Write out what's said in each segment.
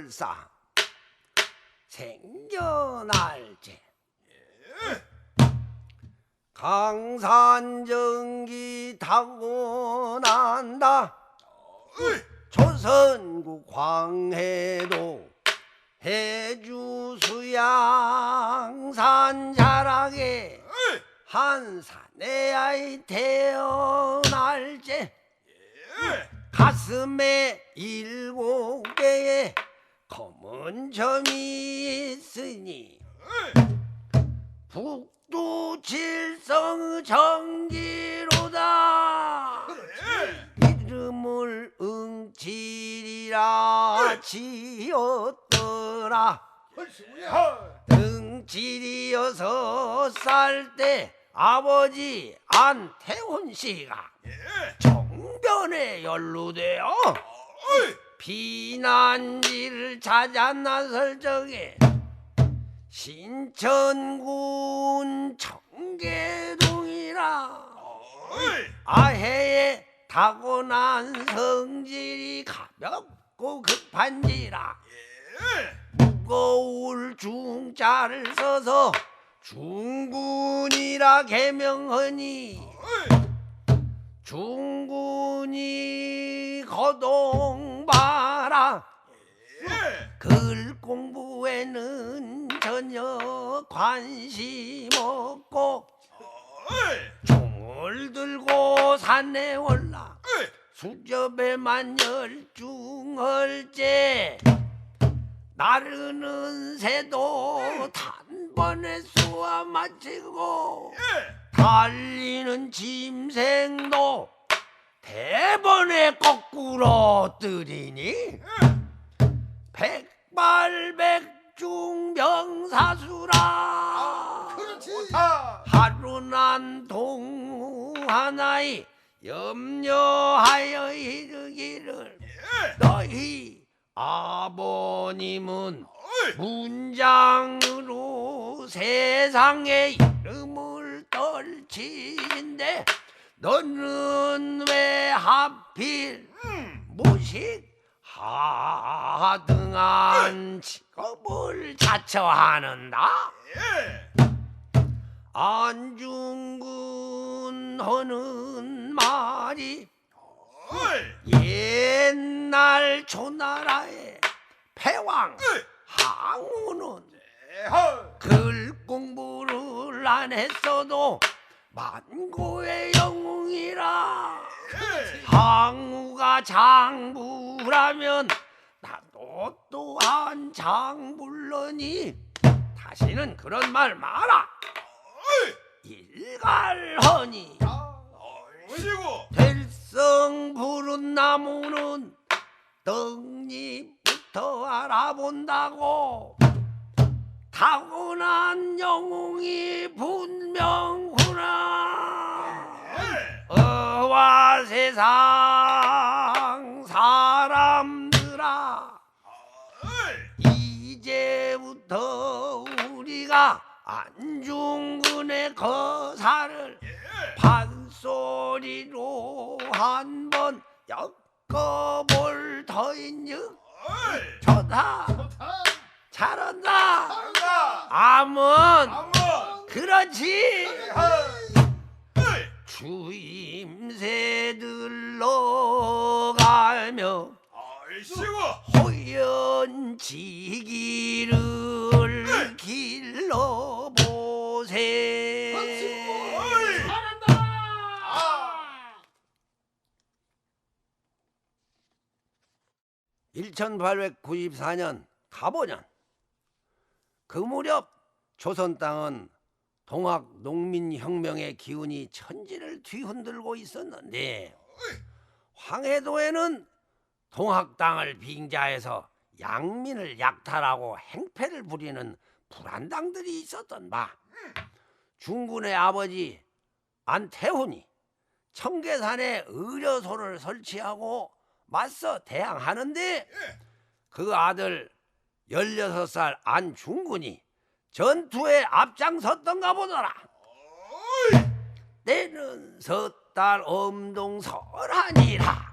설사 생겨날지 강산정기 타고 난다 조선국 광해도 해주수양산 자락에 한산의 아이 태어날지 가슴에 7개의 검은 점이 있으니 북두칠성 정기로다 이름을 응칠이라 지었더라 응칠이 6살 때 아버지 안태훈 씨가 정변에 연루되어 피난지를 찾아 나설 적에 신천군 청계동이라 아해에 타고난 성질이 가볍고 급한지라 무거울 중자를 써서 중군이라 개명하니 중군이 거동바라 글 공부에는 전혀 관심 없고 총을 들고 산에 올라 수접에만 열중할제 나르는 새도 단번에 쏘아 마치고 달리는 짐승도 대번에 거꾸로 뜨리니 백발백중 명사수라 하루 난 동무 하나에 염려하여 이르기를 너희 아버님은 문장으로 세상의 이름을 떨치는데 너는 왜 하필 무식하등한 직업을 자처하는다? 안중근 하는 말이 옛날 초나라의 패왕 항우는 글 공부를 안 했어도 만고의 영웅이라 항우가 장부라면 나도 또한 장불러니 다시는 그런 말 마라 일갈하니 될성 푸른 나무는 떡잎부터 알아본다고 타고난 영웅이 분명구나 어와 세상 사람들아 이제부터 우리가 안중근의 거사를 판소리로 한번 엮어볼 터인즉 좋다 잘한다 아문 그렇지 주임새 들러가며 호연지기를 길러보세 잘한다 1894년 갑오년 그 무렵 조선 땅은 동학 농민혁명의 기운이 천지를 뒤흔들고 있었는데 황해도에는 동학 땅을 빙자해서 양민을 약탈하고 행패를 부리는 불안당들이 있었던 바 중군의 아버지 안태훈이 청계산에 의료소를 설치하고 맞서 대항하는데 그 아들 16살 안중군이 전투에 앞장섰던가 보더라. 때는 섣달 엄동설하니라.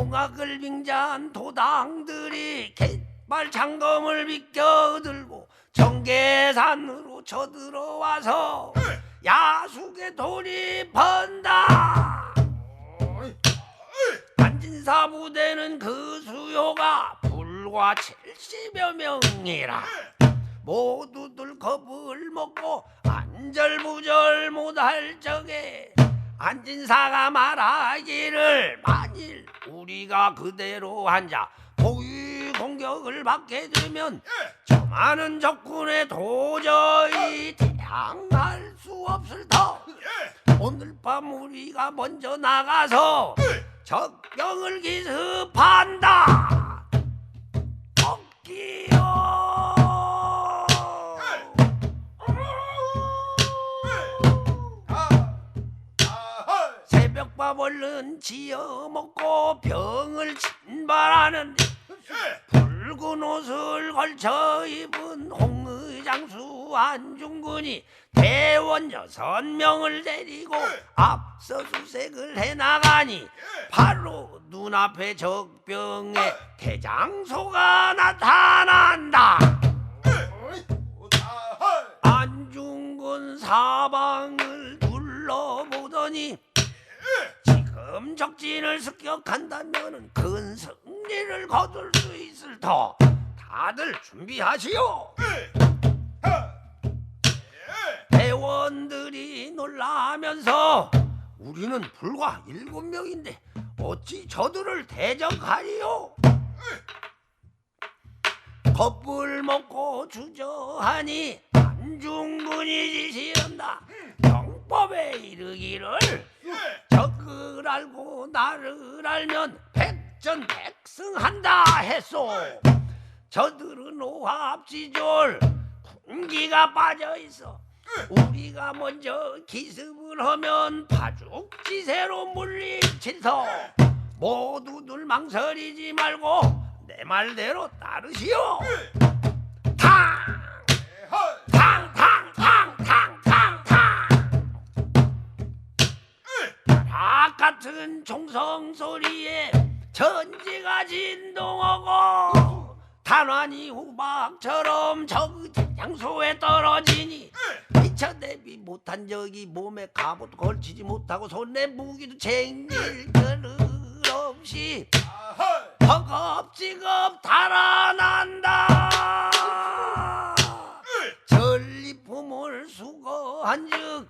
동학을 빙자한 도당들이 갯발 장검을 비껴들고 정계산으로 쳐들어와서 야숙에 돌입한다. 안진사 부대는 그 수요가 불과 70여 명이라 모두들 겁을 먹고 안절부절 못할 적에 안진사가 말하기를 만일 우리가 그대로 앉아 포위 공격을 받게 되면 저 많은 적군에 도저히 대항할 수 없을 터 오늘 밤 우리가 먼저 나가서 적병을 기습한다. 없기요. 새벽밥 얼른 지어 먹고 병을 진발하는 붉은 옷을 걸쳐 입은 홍의장수 안중근이 대원 6명을 데리고 앞서 수색을 해나가니 바로 눈앞에 적병의 대장소가 나타난다. 안중근 사방을 둘러보더니 지금 적진을 습격한다면 큰 승리를 거둘 수 있을 터 다들 준비하시오. 대원들이 놀라면서 우리는 불과 7명인데 어찌 저들을 대적하리요? 겁을 먹고 주저하니 안중근이 지시한다. 병법에 이르기를 적을 알고 나를 알면 백전백승한다 했소. 저들은 오합지졸 군기가 빠져있어 우리가 먼저 기습을 하면 파죽지세로 물리칠서 모두들 망설이지 말고 내 말대로 따르시오. 같은 총성 소리에 전지가 진동하고 탄환이 후박처럼 적 장소에 떨어지니 미처 대비 못한 적이 몸에 갑옷도 걸치지 못하고 손에 무기도 챙길 겨를 없이 허겁지겁 달아난다. 전리품을 수거한즉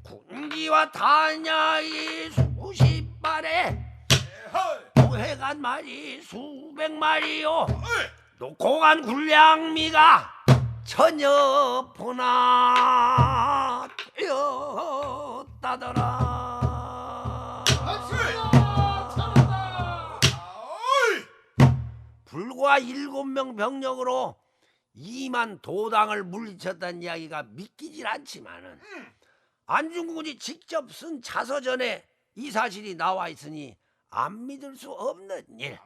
군기와 탄약이 수십 발에 도해간 말이 수백 마리요 놓고 간 군량미가 천여 푸나 되었다더라. 불과 7명 병력으로 2만 도당을 물리쳤다는 이야기가 믿기질 않지만은 안중근이 직접 쓴 자서전에 이 사실이 나와 있으니 안 믿을 수 없는 일.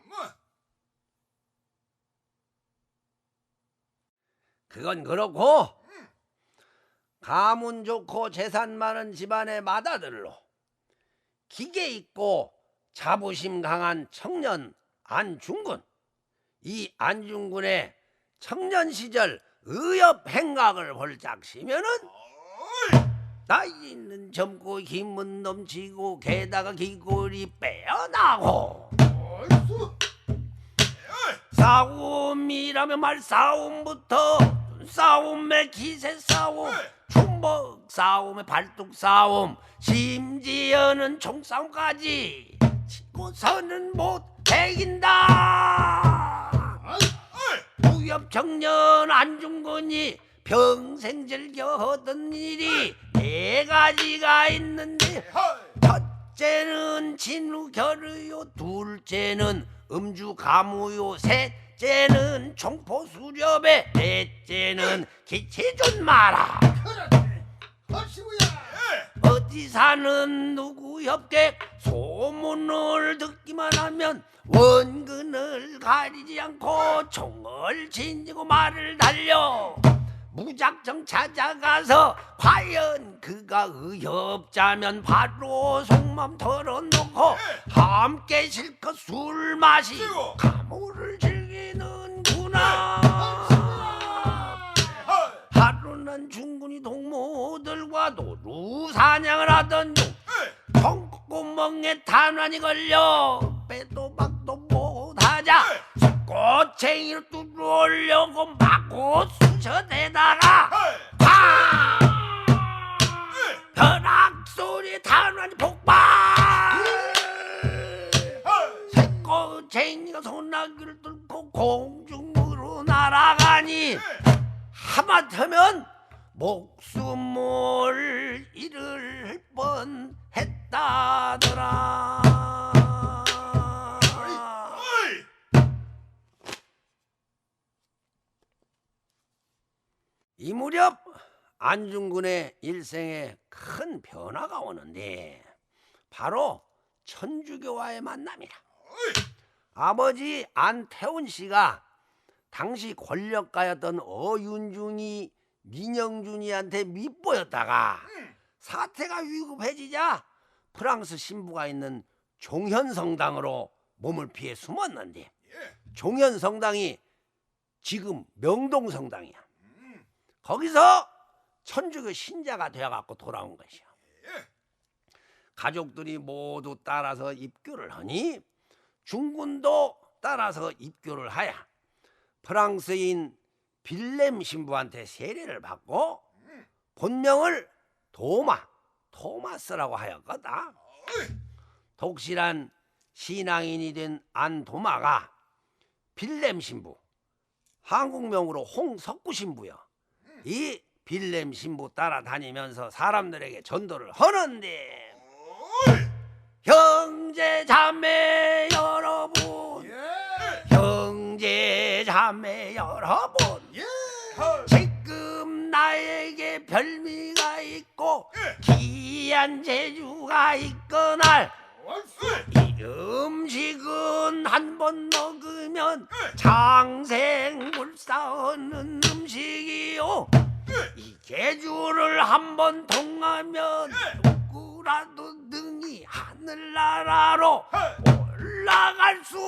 그건 그렇고 가문 좋고 재산 많은 집안의 맏아들로 기계 있고 자부심 강한 청년 안중근. 이 안중근의 청년 시절 의협 행각을 볼짝시면은 나이 있는 젊고 힘은 넘치고 게다가 기골이 빼어나고 싸움이라면 말싸움부터 싸움의 기세 싸움 주먹 싸움의 발뚝 싸움 심지어는 총싸움까지 치고서는 못 이긴다. 무협 청년 안중근이 평생 즐겨 하던 일이 4가지가 있는데 첫째는 진우결의요 둘째는 음주가무요 셋째는 총포수렵에 넷째는 기치준마라. 어디 사는 누구 협객 소문을 듣기만 하면 원근을 가리지 않고 총을 지니고 말을 달려 무작정 찾아가서 과연 그가 의협자면 바로 속마음 털어놓고 함께 실컷 술 마시고 가물을 즐기는구나. 하루는 중군이 동무들과 노루 사냥을 하던 중 콩구멍에 탄환이 걸려 빼도 박도 못하자 꽃챙이를 뚫으려고 마구 쑤셔대다가 벼락소리에 탄환이 폭발. 새꽃챙이가 소나기를 뚫고 공중으로 날아가니 하마터면 목숨을 잃을 뻔했다더라. 이 무렵 안중근의 일생에 큰 변화가 오는데 바로 천주교와의 만남이라. 아버지 안태훈 씨가 당시 권력가였던 어윤중이 민영준이한테 밉보였다가 사태가 위급해지자 프랑스 신부가 있는 종현성당으로 몸을 피해 숨었는데 종현성당이 지금 명동성당이야. 거기서 천주교 신자가 되어갖고 돌아온 것이야. 가족들이 모두 따라서 입교를 하니 중군도 따라서 입교를 하야 프랑스인 빌렘 신부한테 세례를 받고 본명을 토마스라고 하였거든. 독실한 신앙인이 된 안도마가 빌렘 신부, 한국명으로 홍석구 신부여. 이 빌렘 신부 따라다니면서 사람들에게 전도를 하는데 형제 자매 여러분, 형제 자매 여러분, 지금 나에게 별미가 있고 귀한 재주가 있거날 이 음식은 한 번 먹으면 장생불사하는 음식이요. 이 재주를 한 번 통하면 누구라도 능히 하늘나라로 올라갈 수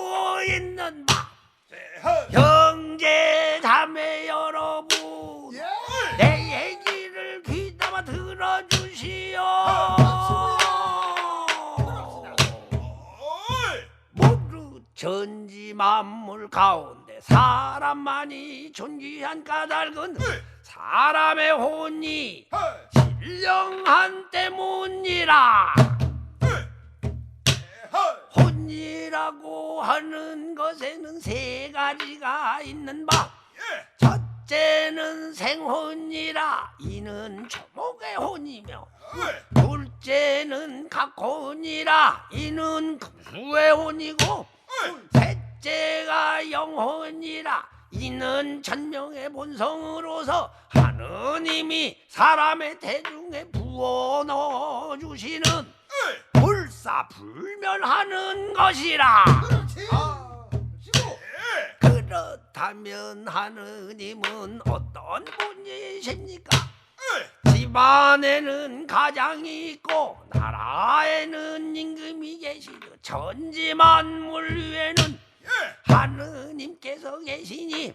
있는 바. 형제 자매 여러분, 내 얘기를 귀담아 들어주시오. 모두 전지 만물 가운데 사람만이 존귀한 까닭은 사람의 혼이 신령한 때문이라. 혼이라고 하는 것에는 세 가지가 있는 바. 첫째는 생혼이라, 이는 초목의 혼이며 둘째는 각혼이라, 이는 금수의 혼이고 셋째가 영혼이라, 이는 천명의 본성으로서 하느님이 사람의 대중에 부어 넣어주시는 불사불멸하는 것이라. 그렇다면 하느님은 어떤 분이십니까? 집안에는 가장이 있고 나라에는 임금이 계시고 천지만물 위에는 하느님께서 계시니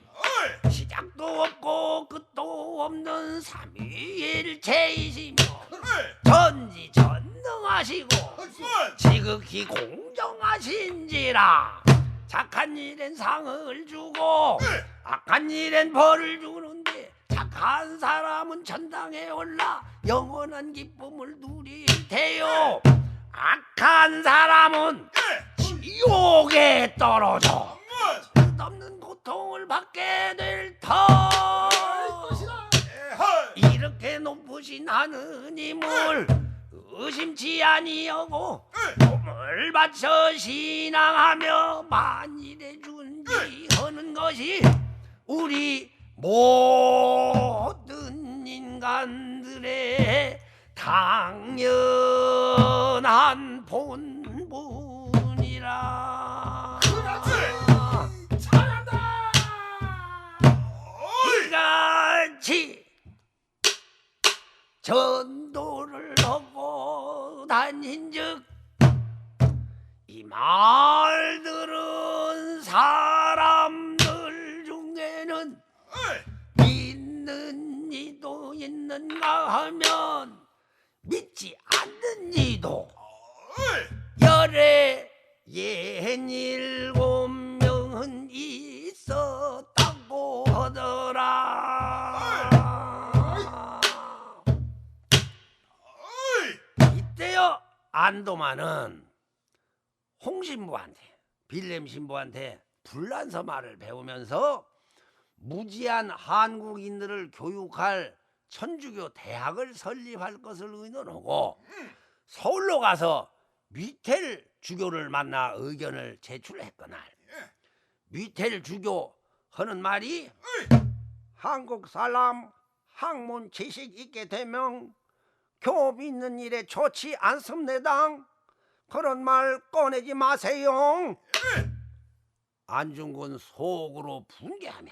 시작도 없고 끝도 없는 삼위일체이시며 전지전능하시고 지극히 공정하신지라. 착한 일엔 상을 주고 악한 일엔 벌을 주는데 착한 사람은 천당에 올라 영원한 기쁨을 누릴 테요. 악한 사람은 지옥에 떨어져 끝없는 고통을 받게 될 터. 이렇게 높으신 하느님을 의심치 아니하고 몸을 바쳐 신앙하며 만일에 준지하는 것이 우리 모든 인간들의 당연한 본분이라. 잘한다. 이같이 전도를 하고 다닌즉 이 말들은 사람들 중에는 믿는 이도 있는가 하면 믿지 않는 이도 열에 67명은 있었다고 하더라. 이때요 안도마는 홍신부한테 빌렘 신부한테 불란서 말을 배우면서 무지한 한국인들을 교육할 천주교 대학을 설립할 것을 의논하고 서울로 가서 미텔 주교를 만나 의견을 제출했거늘 미텔 주교 하는 말이 한국 사람 학문 지식 있게 되면 교업 있는 일에 좋지 않습니다. 그런 말 꺼내지 마세요. 안중근 속으로 분개하며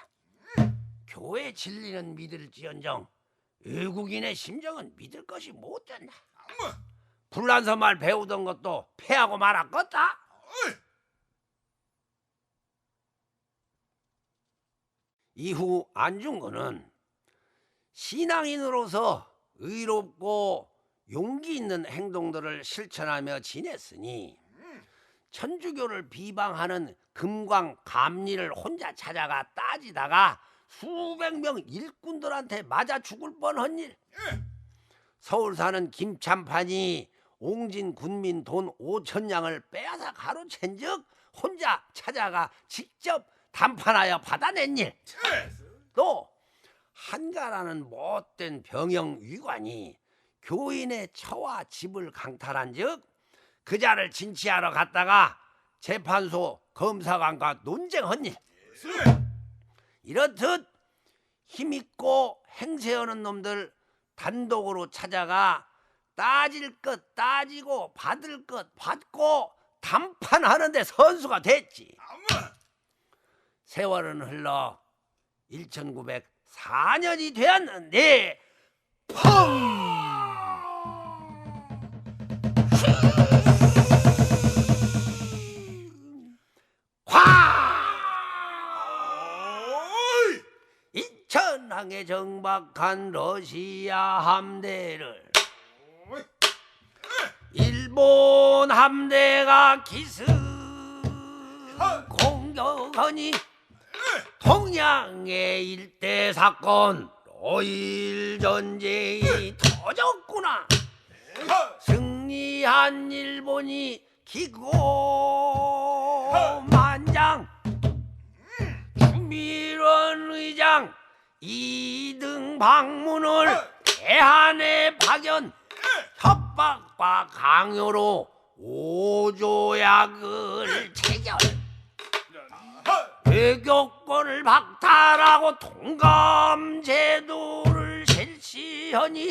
교회 진리는 믿을지언정 외국인의 심정은 믿을 것이 못된다. 불란서 말 배우던 것도 패하고 말았겠다. 이후 안중근은 신앙인으로서 의롭고 용기 있는 행동들을 실천하며 지냈으니 천주교를 비방하는 금광 감리를 혼자 찾아가 따지다가 수백 명 일꾼들한테 맞아 죽을 뻔한 일, 서울 사는 김참판이 옹진 군민 돈 5,000냥을 빼앗아 가로챈 즉 혼자 찾아가 직접 담판하여 받아낸 일, 또 한가라는 못된 병영 위관이 교인의 처와 집을 강탈한 즉 그자를 진치하러 갔다가 재판소 검사관과 논쟁한 일, 이렇듯 힘있고 행세하는 놈들 단독으로 찾아가 따질 것 따지고 받을 것 받고 담판하는데 선수가 됐지. 세월은 흘러 1904년이 되었는데 펑! 인천항에 정박한 러시아 함대를 일본 함대가 기습 공격하니 동양의 일대 사건 러일 전쟁이 터졌구나. 승리한 일본이 기고만장, 주미론 의장 2등 방문을 대한에 파견, 협박과 강요로 5조약을 체결, 외교권을 박탈하고 통감제도를 실시하니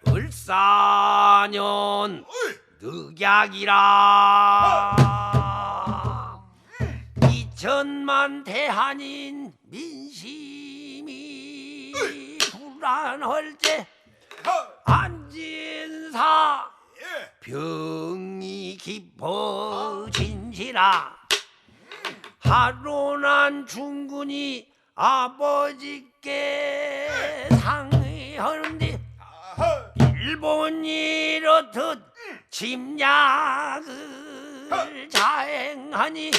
을사년 늑약이라. 2천만 대한인 민심이 불안할 때 안진사 병이 깊어진지라 하루난 중군이 아버지께 상의하는데 일본이 이렇듯 침략을 자행하니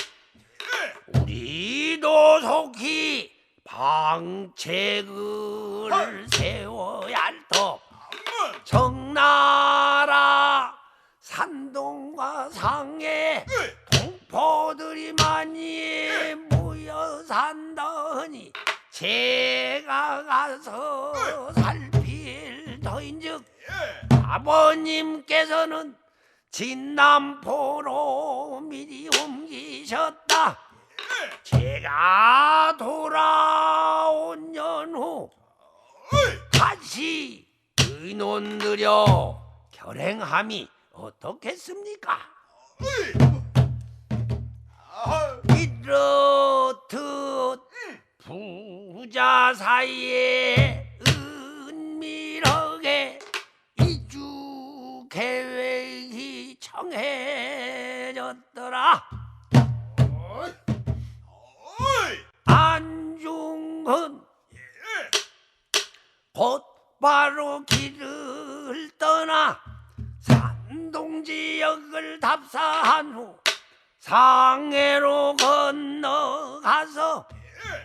우리도 속히 방책을 세워야 할 터. 청나라 산동과 상해 동포들이 많이 모여 산다하니 제가 가서 살필 터인즉 아버님께서는 진남포로 미리 옮기셨다. 제가 돌아온 연후 다시 의논드려 결행함이 어떻겠습니까? 이렇듯 부자 사이에 은밀하게 계획이 정해졌더라. 안중근 곧바로 길을 떠나 산동 지역을 답사한 후 상해로 건너가서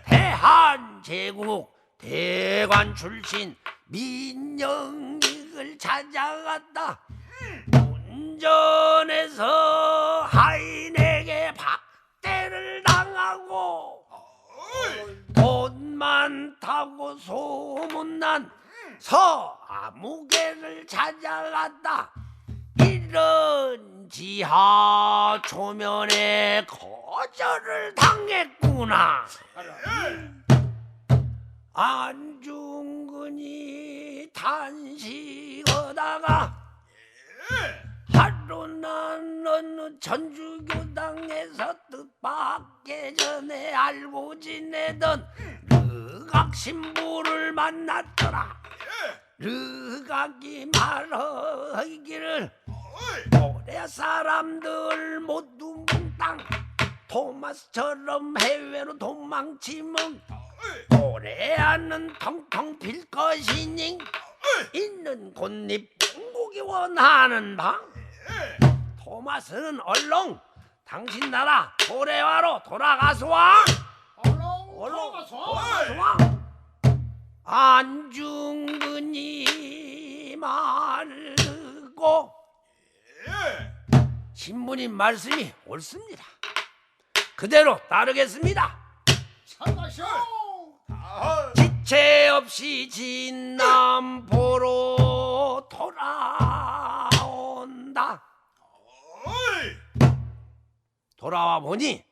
대한제국 대관 출신 민영익을 찾아갔다. 운전해서 하인에게 박대를 당하고 돈 많다고 소문난 서아무개를 찾아갔다. 이런 지하 초면에 거절을 당했구나. 안중근이 단식하다가 하루는 어느 전주교당에서 뜻밖의 전에 알고 지내던 르각 신부를 만났더라. 르각이 말하기를 고래 사람들 모두 몽땅 토마스처럼 해외로 도망치면 고래안은 텅텅 빌 것이니 있는 곳잎 뽕고기 원하는 방. 토마스는 얼렁 당신 나라 고래와로 돌아가서 와. 돌아가서 와. 안중근이 말을 듣고 신부님 말씀이 옳습니다. 그대로 따르겠습니다. 잘가시오. 지체 없이 진남포로 돌아온다. 돌아와 보니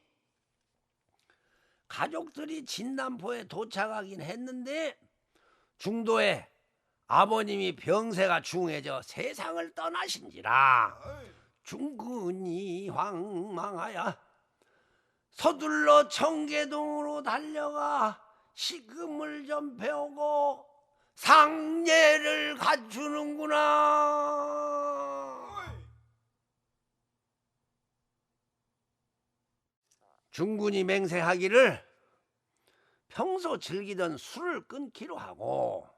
가족들이 진남포에 도착하긴 했는데 중도에 아버님이 병세가 중해져 세상을 떠나신지라 중근이 황망하여 서둘러 청계동으로 달려가 시금을 전폐하고 상례를 갖추는구나. 중군이 맹세하기를 평소 즐기던 술을 끊기로 하고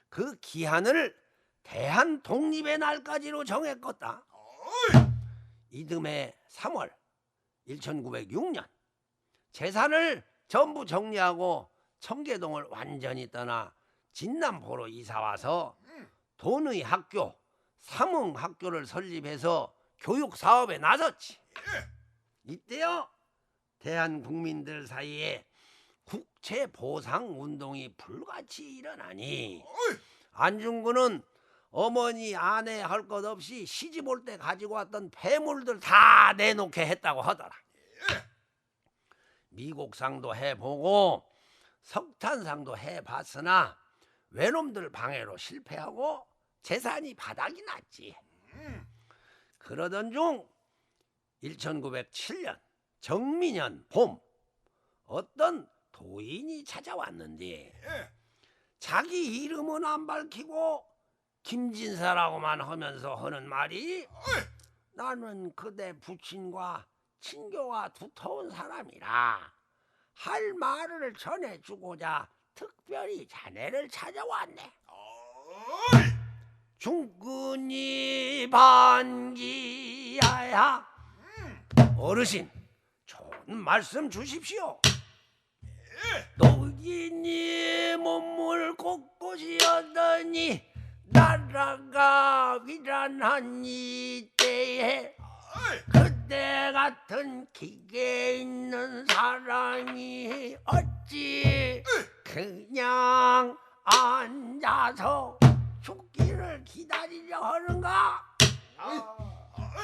그 기한을 대한 독립의 날까지로 정했겠다. 이듬해 3월 1906년 재산을 전부 정리하고 청계동을 완전히 떠나 진남포로 이사와서 돈의 학교 삼흥학교를 설립해서 교육사업에 나섰지. 이때요 대한 국민들 사이에 국채보상운동이 불같이 일어나니 안중근은 어머니 아내 할 것 없이 시집 올 때 가지고 왔던 폐물들 다 내놓게 했다고 하더라. 미국상도 해보고 석탄상도 해봤으나 외놈들 방해로 실패하고 재산이 바닥이 났지. 그러던 중 1907년 정민년 봄 어떤 도인이 찾아왔는데 자기 이름은 안 밝히고 김진사라고만 하면서 하는 말이 나는 그대 부친과 친교가 두터운 사람이라 할 말을 전해주고자 특별히 자네를 찾아왔네. 중근이 반기하야 어르신 좋은 말씀 주십시오. 노인이 몸을 곳곳이었더니 나라가 위란한 이때에 그때 같은 기계 있는 사람이 어찌 그냥 앉아서 죽기를 기다리려 하는가?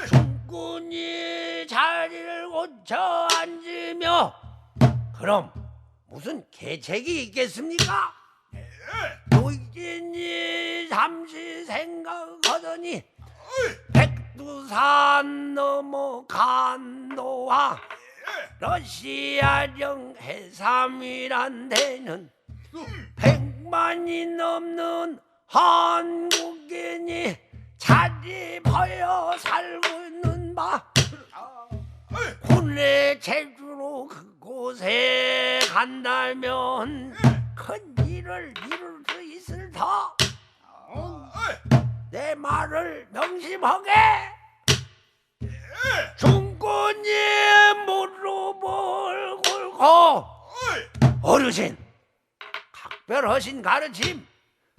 중군이 자리를 고쳐 앉으며 그럼 무슨 계책이 있겠습니까? 노인이 잠시 생각하더니 백두산 넘어 간도와 러시아령 해삼이란 데는 100만이 넘는 한국인이 자립하여 살고 있는 바 군의 제주로 그곳에 간다면 큰 일을 이룰 수 있을 터. 내 말을 명심하게. 중군님 무릎을 꿇고 어르신 각별하신 가르침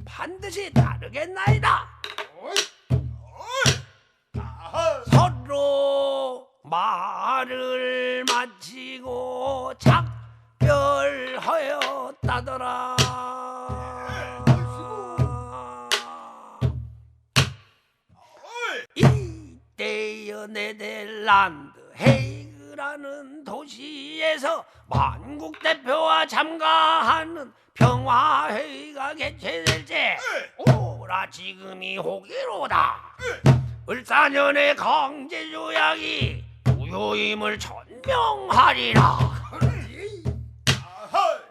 반드시 따르겠나이다. 서로 말을 마치고 작별하였다더라. 이때여 네덜란드 헤이그라는 도시에서 만국 대표와 참가하는 평화회의가 개최될 때 오라 지금이 호기로다. 을사년의 강제조약이 무효임을 천명하리라.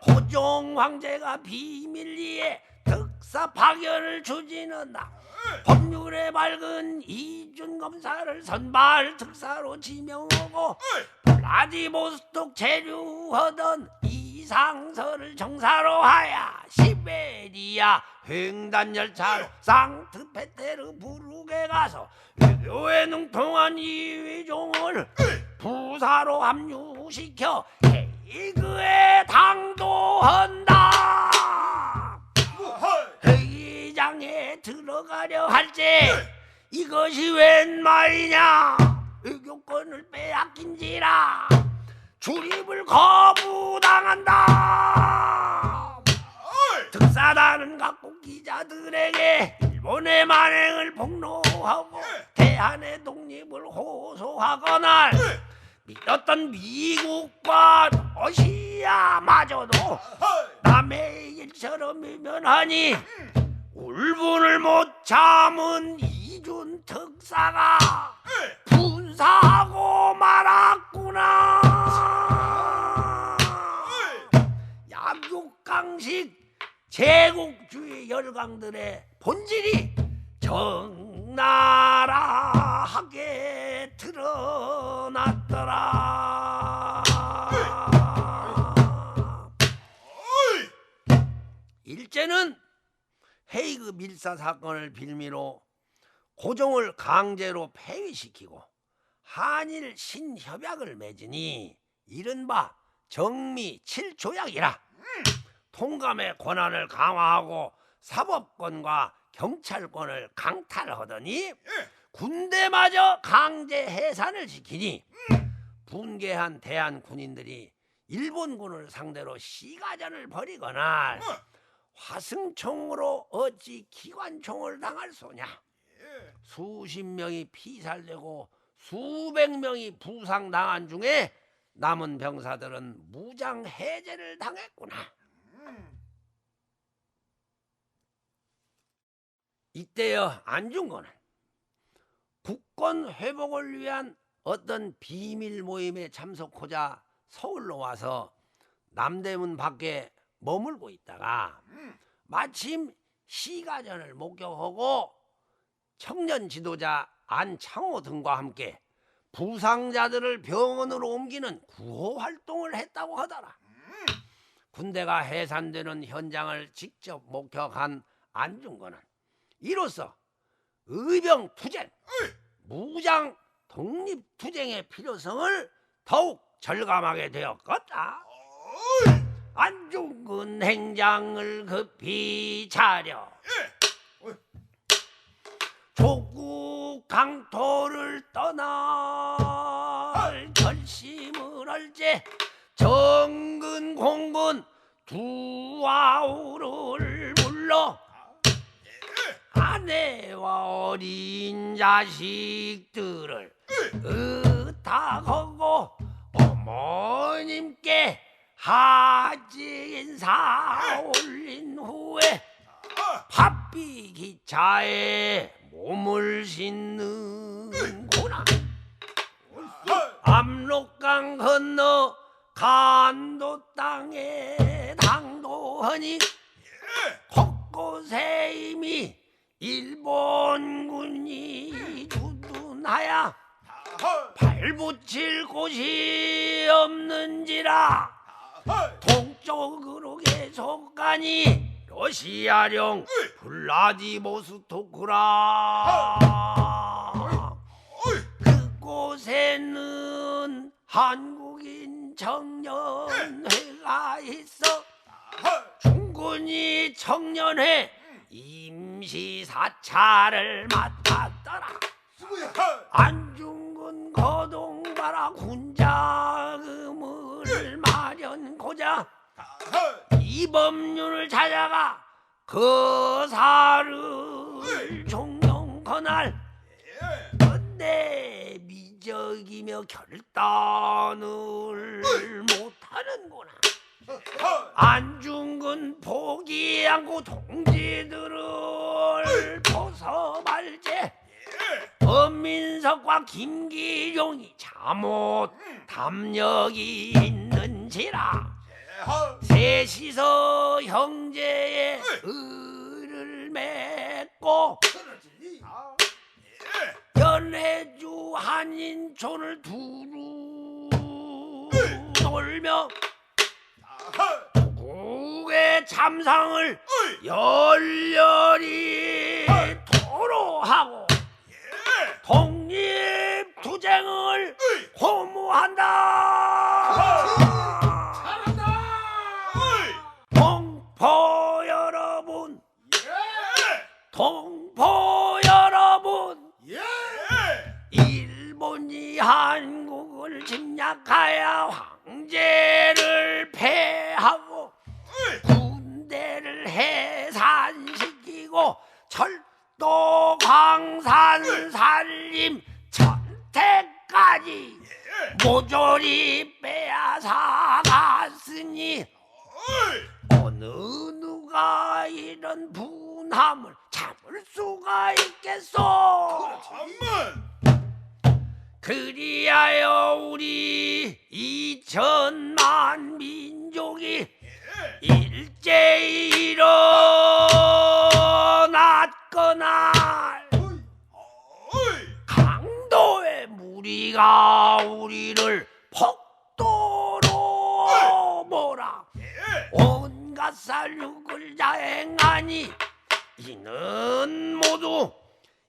고종 황제가 비밀리에 특사 파견을 추진한다. 법률에 밝은 이준 검사를 선발 특사로 지명하고 블라디보스톡 체류하던 이상서를 정사로 하여 시베리아 횡단 열차로 상트페테르부르크에 가서 외교에 능통한 이휘종을 부사로 합류시켜 헤이그에 당도한다. 회의장에 들어가려 할지 이것이 웬 말이냐. 외교권을 빼앗긴지라 출입을 거부당한다. 특사단은 각국 기자들에게 일본의 만행을 폭로하고 대한의 독립을 호소하거나 믿었던 미국과 러시아마저도 남의 일처럼 유면하니 울분을 못 참은 이준 특사가 분사하고 말았구나. 약육강식 제국주의 열강들의 본질이 적나라하게 드러났더라. 일제는 헤이그 밀사 사건을 빌미로 고종을 강제로 폐위시키고 한일 신협약을 맺으니 이른바 정미 7조약이라 통감의 권한을 강화하고 사법권과 경찰권을 강탈하더니 군대마저 강제 해산을 시키니 분개한 대한 군인들이 일본군을 상대로 시가전을 벌이거나 화승총으로 어찌 기관총을 당할 소냐. 수십 명이 피살되고 수백 명이 부상당한 중에 남은 병사들은 무장 해제를 당했구나. 이때여 안중근은 국권 회복을 위한 어떤 비밀 모임에 참석하자 서울로 와서 남대문 밖에 머물고 있다가 마침 시가전을 목격하고 청년 지도자 안창호 등과 함께 부상자들을 병원으로 옮기는 구호 활동을 했다고 하더라. 군대가 해산되는 현장을 직접 목격한 안중근은 이로써 의병투쟁, 무장 독립투쟁의 필요성을 더욱 절감하게 되었겠다. 안중근 행장을 급히 차려 조국 강토를 떠날 결심을 할지 정근 공군 두 아우를 불러 아내와 어린 자식들을 의탁하고 어머님께 하지 인사 올린 후에 바삐 기차에 몸을 싣는구나. 압록강 건너 간도 땅에 당도하니 곳곳에 이미 일본군이 두둔하야 발붙일 곳이 없는지라 동쪽으로 계속 가니 러시아령 블라디보스토크라. 그곳에는 한국인 청년회가 있어 중군이 청년회 임시 사찰을 맡았더라. 안중근 거동바라 군자금을 마련고자 이범륜을 찾아가 거사를 종용건할 근데 미적이며 결단을 못하는구나. 안중근 포기 않고 동지들을 벗어말제 엄민석과 김기룡이 잠옷 담력이 있는지라 셋이서 형제의 의를 맺고 연해주 한인촌을 두루 돌며 국의 참상을 열렬히 토로하고 독립투쟁을 호무한다. 동포 여러분, 동포 여러분, 일본이 한국을 침략하여 황제를 패하고 군대를 해산시키고 철도 광산 산림 전택까지 모조리 빼앗아 갔으니 어느 누가 이런 분함을 참을 수가 있겠소. 그리하여 우리 2천만 민족이 일제히 일어났거나 강도의 무리가 우리를 폭도로 몰아 온갖 살육을 자행하니 이는 모두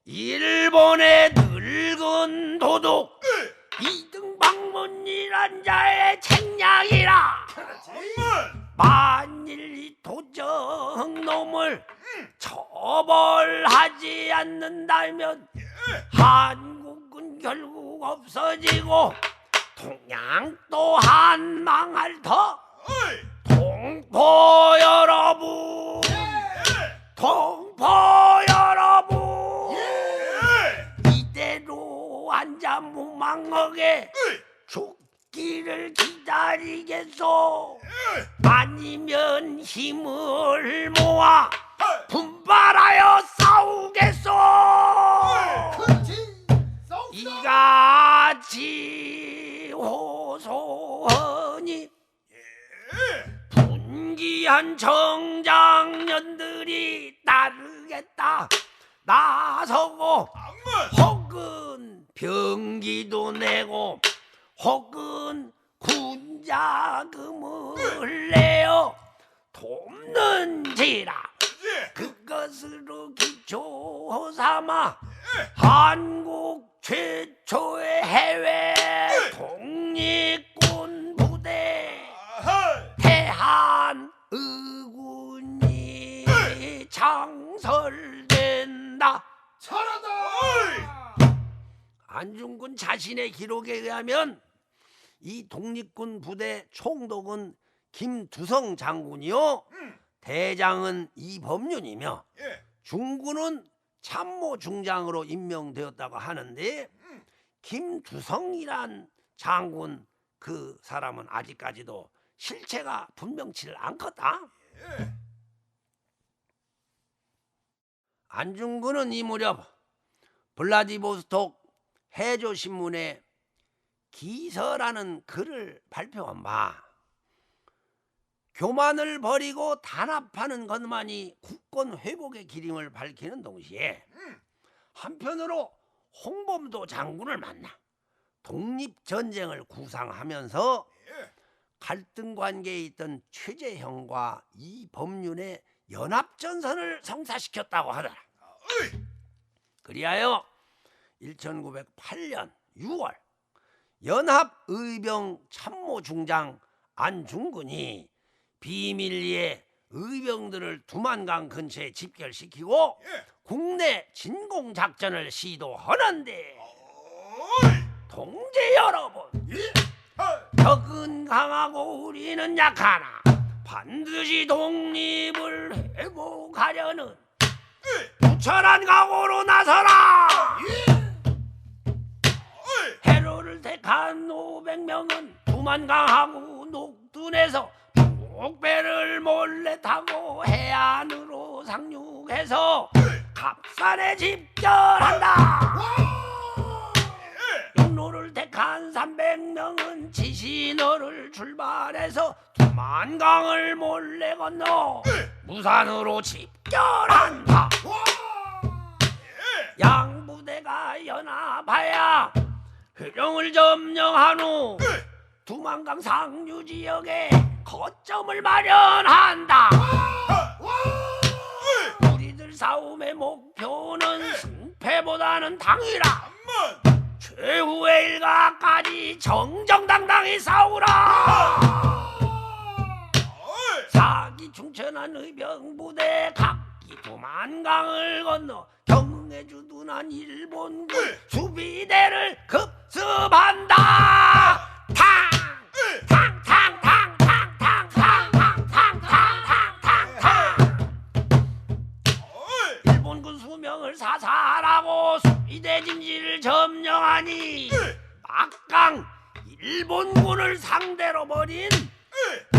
일본의 늙은 도둑 이등방문이란 자의 책략이라. 만일 이 도적놈을 처벌하지 않는다면 한국은 결국 없어지고 동양 또한 망할 터. 동포 여러분, 동포 여러분, 이대로 앉아 무망하게 죽기를 기다리겠소? 아니면 힘을 모아 분발하여 싸우겠소? 이같이 호소하니 분기한 정장년들이 따르겠다 나서고 혹은 병기도 내고 혹은 군자금을 내어 돕는지라. 그것으로 기초 삼아 한국 최초의 해외 독립군 부대 대한의군이 창설된다. 잘한다. 안중근 자신의 기록에 의하면 이 독립군 부대 총독은 김두성 장군이요, 대장은 이범륜이며 중군은 참모 중장으로 임명되었다고 하는데 김두성이란 장군 그 사람은 아직까지도 실체가 분명치를 않거다. 안중근은 이 무렵 블라디보스톡 해조신문에 기서라는 글을 발표한 바 교만을 버리고 단합하는 것만이 국권 회복의 길임을 밝히는 동시에 한편으로 홍범도 장군을 만나 독립전쟁을 구상하면서 갈등 관계에 있던 최재형과 이범륜의 연합전선을 성사시켰다고 하더라. 그리하여 1908년 6월 연합의병 참모중장 안중근이 비밀리에 의병들을 두만강 근처에 집결시키고 국내 진공작전을 시도하는데 동지 여러분, 적은 강하고 우리는 약하나 반드시 독립을 회복하려는 부천한 각오로 나서라. 해로를 택한 500명은 두만강하고 녹둔에서 중국배를 몰래 타고 해안으로 상륙해서 갑산에 집결한다. 육로를 택한 300명은 지신어를 출발해서 두만강을 몰래 건너 무산으로 집결한다. 양부대가 연합하여 회령을 점령한 후 두만강 상류 지역에 거점을 마련한다. 우리들 싸움의 목표는 승패보다는 당이라. 최후의 일가까지 정정당당히 싸우라. 사기 충천한 의병부대 각기 두만강을 건너 경해주 둔한 일본군 수비대를 급습한다. 일본군 수명을 사살하고 수비대 진지를 점령하니 막강 일본군을 상대로 벌인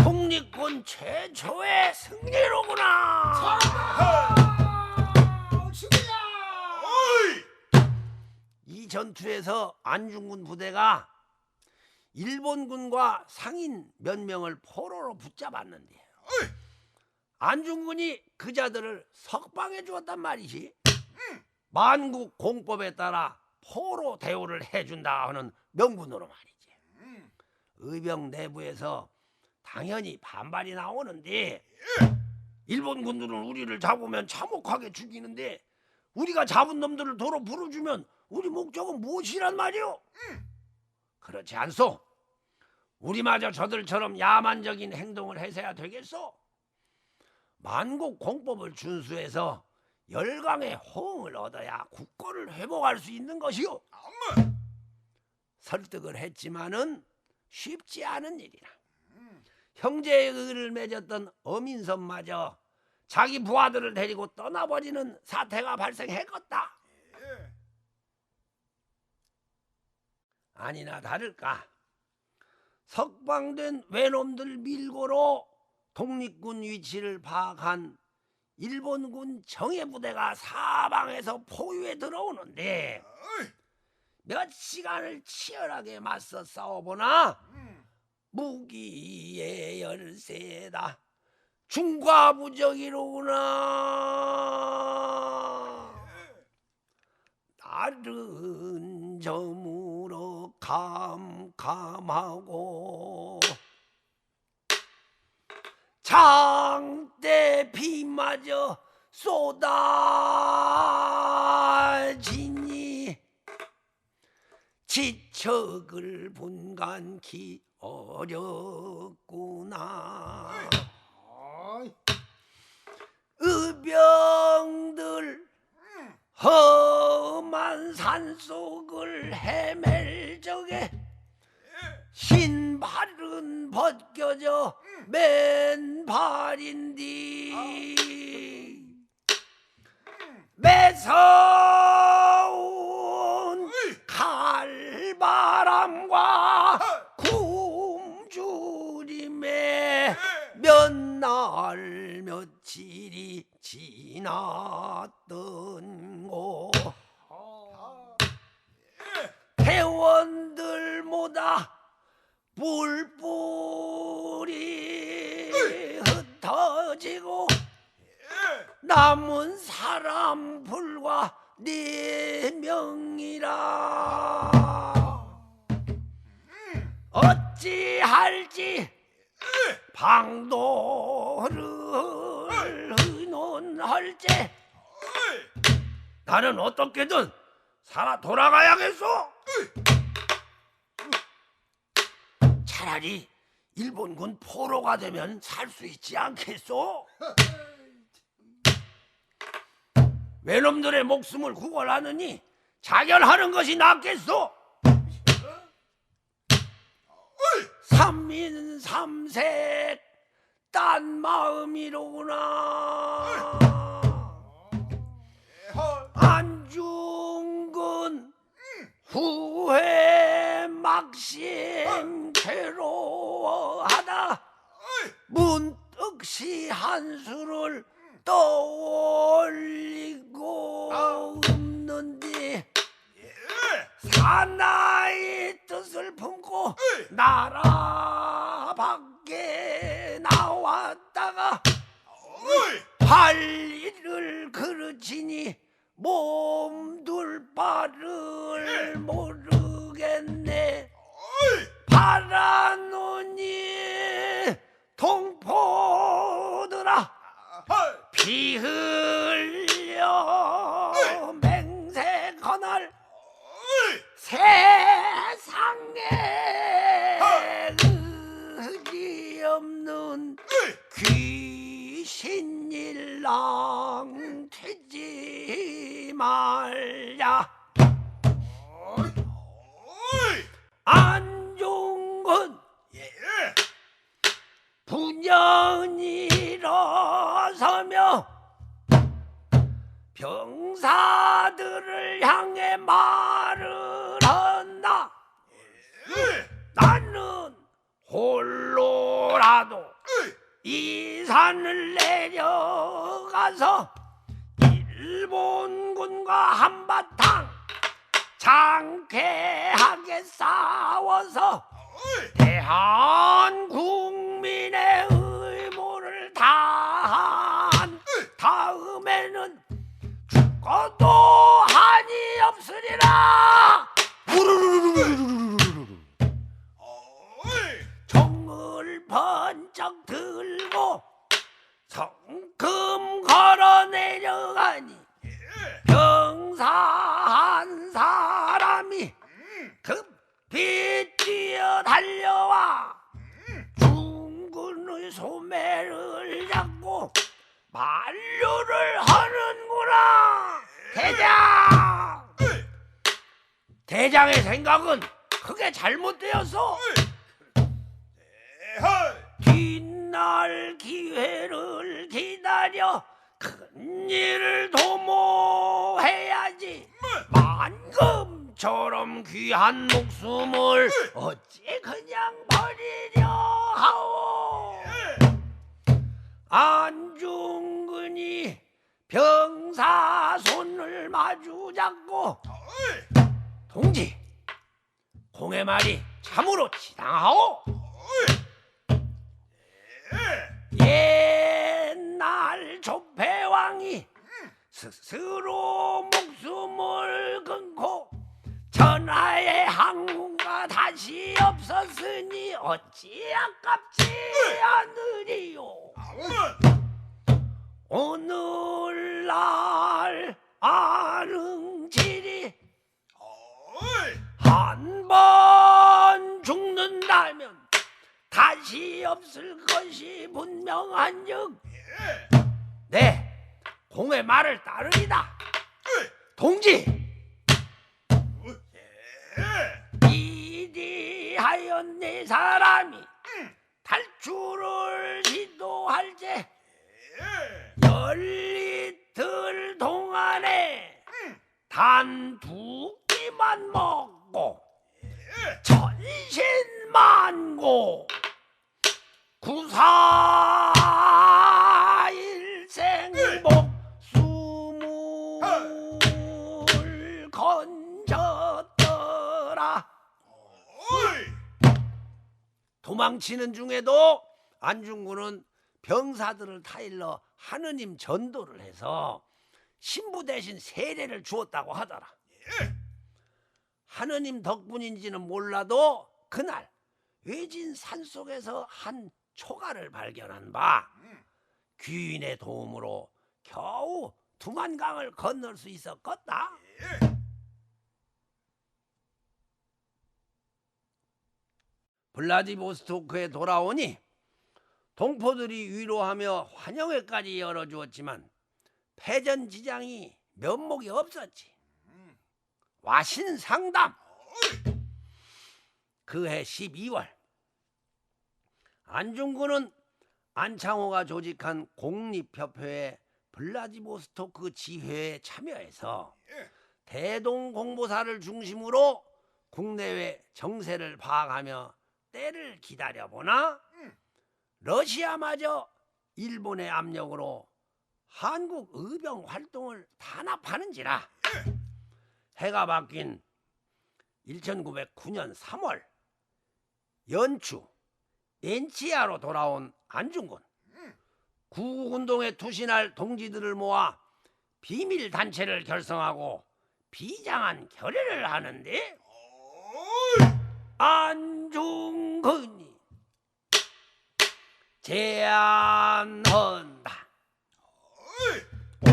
독립군 최초의 승리로구나. 이 전투에서 안중근 부대가 일본군과 상인 몇 명을 포로로 붙잡았는데 안중근이 그 자들을 석방해 주었단 말이지. 만국 공법에 따라 포로 대우를 해준다 하는 명분으로 말이지. 의병 내부에서 당연히 반발이 나오는데 일본 군들은 우리를 잡으면 참혹하게 죽이는데 우리가 잡은 놈들을 도로 풀어주면 우리 목적은 무엇이란 말이오? 그렇지 않소. 우리마저 저들처럼 야만적인 행동을 해서야 되겠소? 만국 공법을 준수해서 열강의 호응을 얻어야 국권을 회복할 수 있는 것이오. 설득을 했지만은 쉽지 않은 일이라. 형제의 의를 맺었던 어민선마저 자기 부하들을 데리고 떠나버리는 사태가 발생했겠다. 아니나 다를까 석방된 외놈들 밀고로 독립군 위치를 파악한 일본군 정예부대가 사방에서 포위에 들어오는데 몇 시간을 치열하게 맞서 싸워보나 무기의 열세다. 중과부적이로구나. 다른 점으로 캄캄하고 장대 비마저 쏟아지니 지척을 분간키 어렵구나. 의병들 험한 산속을 헤맬 적에 신발은 벗겨져 맨발인디 매서운 칼바람과 굶주림에 몇 날 며칠이 지났던 곳 회원들보다 뿔뿔이 남은 사람 불과 4명이라 어찌할지 방도를 의논할제 나는 어떻게든 살아 돌아가야겠소. 차라리 일본군 포로가 되면 살 수 있지 않겠소? 외놈들의 목숨을 구걸하느니 자결하는 것이 낫겠소. 삼민삼색 딴 마음이로구나. 안중근 후회 막심 괴로워하다 문득시 한수를 떠올리고 없는데 사나이 뜻을 품고 나라 밖에 나왔다가 할 일을 그르치니 몸둘 바를 모르겠네. 파라노니 동포들아 피 흘려 맹세커널 세상에 의지 없는 귀신일랑 되지 말야. 안중근 분연히 일어서며 병사들을 향해 말을 한다. 나는 홀로라도 이 산을 내려가서 일본군과 한바탕 장쾌하게 싸워서 대한국민의 의무를 다한 다음에는 죽어도 한이 없으리라. 총을 번쩍 들고 성큼 걸어 내려가니 병사 한 사람이 급히 뛰어 달려와 중군의 소매를 잡고 만류를 하는구나. 대장! 대장의 생각은 크게 잘못되었어. 뒷날 기회를 기다려 큰 일을 도모해야지. 만금처럼 귀한 목숨을 어찌 그냥 버리려 하오. 안중근이 병사 손을 마주 잡고 동지, 공의 말이 참으로 지당하오. 옛날 조폐왕이 스스로 목숨을 끊고 전하의 항우가 다시 없었으니 어찌 아깝지 않으리요. 오늘날 안흥칠이 한 번 죽는다면 다시 없을 것이 분명한즉 네 공의 말을 따르리다. 동지, 이리하여 네 사람이 탈출을 시도할 때 열리틀 동안에 단 2끼만 먹고 천신만고 구사일생 목숨을 건졌더라. 도망치는 중에도 안중근은 병사들을 타일러 하느님 전도를 해서 신부 대신 세례를 주었다고 하더라. 하느님 덕분인지는 몰라도 그날 외진 산속에서 한 초가를 발견한 바 귀인의 도움으로 겨우 두만강을 건널 수 있었겠다. 블라디보스토크에 돌아오니 동포들이 위로하며 환영회까지 열어주었지만 패전지장이 면목이 없었지. 와신상담. 그해 12월 안중근은 안창호가 조직한 공립협회의 블라디보스토크 지회에 참여해서 대동공보사를 중심으로 국내외 정세를 파악하며 때를 기다려보나 러시아마저 일본의 압력으로 한국 의병 활동을 탄압하는지라 해가 바뀐 1909년 3월 연추 엔치아로 돌아온 안중근 구국운동에 투신할 동지들을 모아 비밀단체를 결성하고 비장한 결의를 하는데 안중근이 제안한다.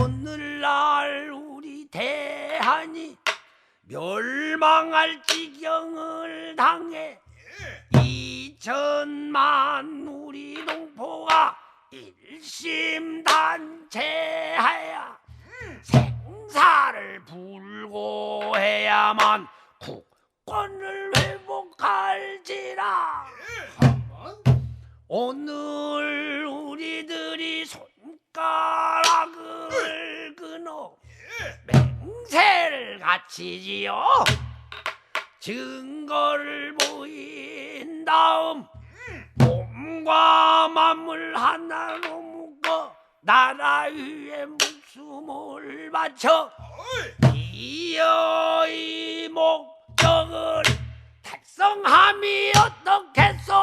오늘날 우리 대한이 멸망할 지경을 당해 2천만 우리 동포가 일심단체하여 생사를 불고해야만 국권을 회복할지라. 오늘 우리들이 손가락을 끊어 맹세를 갖추지요. 증거를 보인 다음 몸과 마음을 하나로 묶어 나라 위에 목숨을 바쳐 이의 목적을 달성함이 어떻겠소.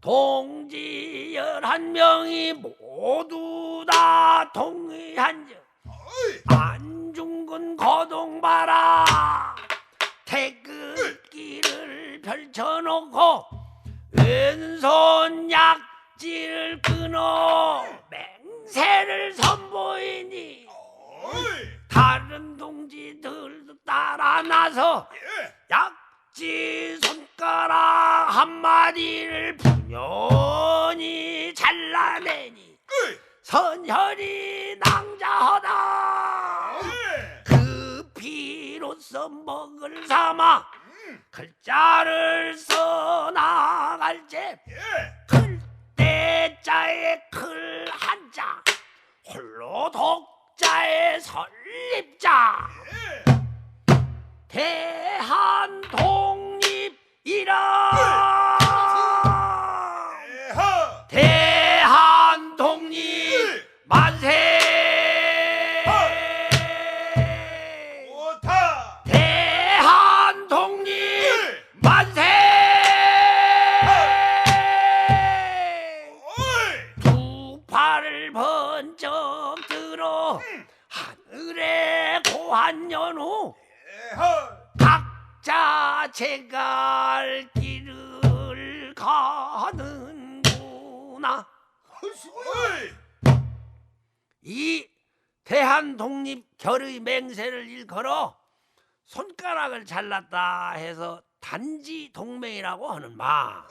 동지 11명이 모두 다 동의한즉 안중근 거동봐라. 태극기를 펼쳐놓고 왼손 약지를 끊어 맹세를 선보이니 다른 동지들도 따라 나서 약지 손가락 한마디를 분연히 잘라내니 선혈이 낭자하다. 그 피로써 먹을 삼아 글자를 써나갈제 글대자에 클 한자 홀로 독자에 설립자 대한 독립이라. 대한 독립 만세. 대한 독립 만세. 두 팔을 번쩍 들어 하늘에 고한 연호 각자 제갈 길을 가는구나. 이 대한독립 결의 맹세를 일컬어 손가락을 잘랐다 해서 단지 동맹이라고 하는 바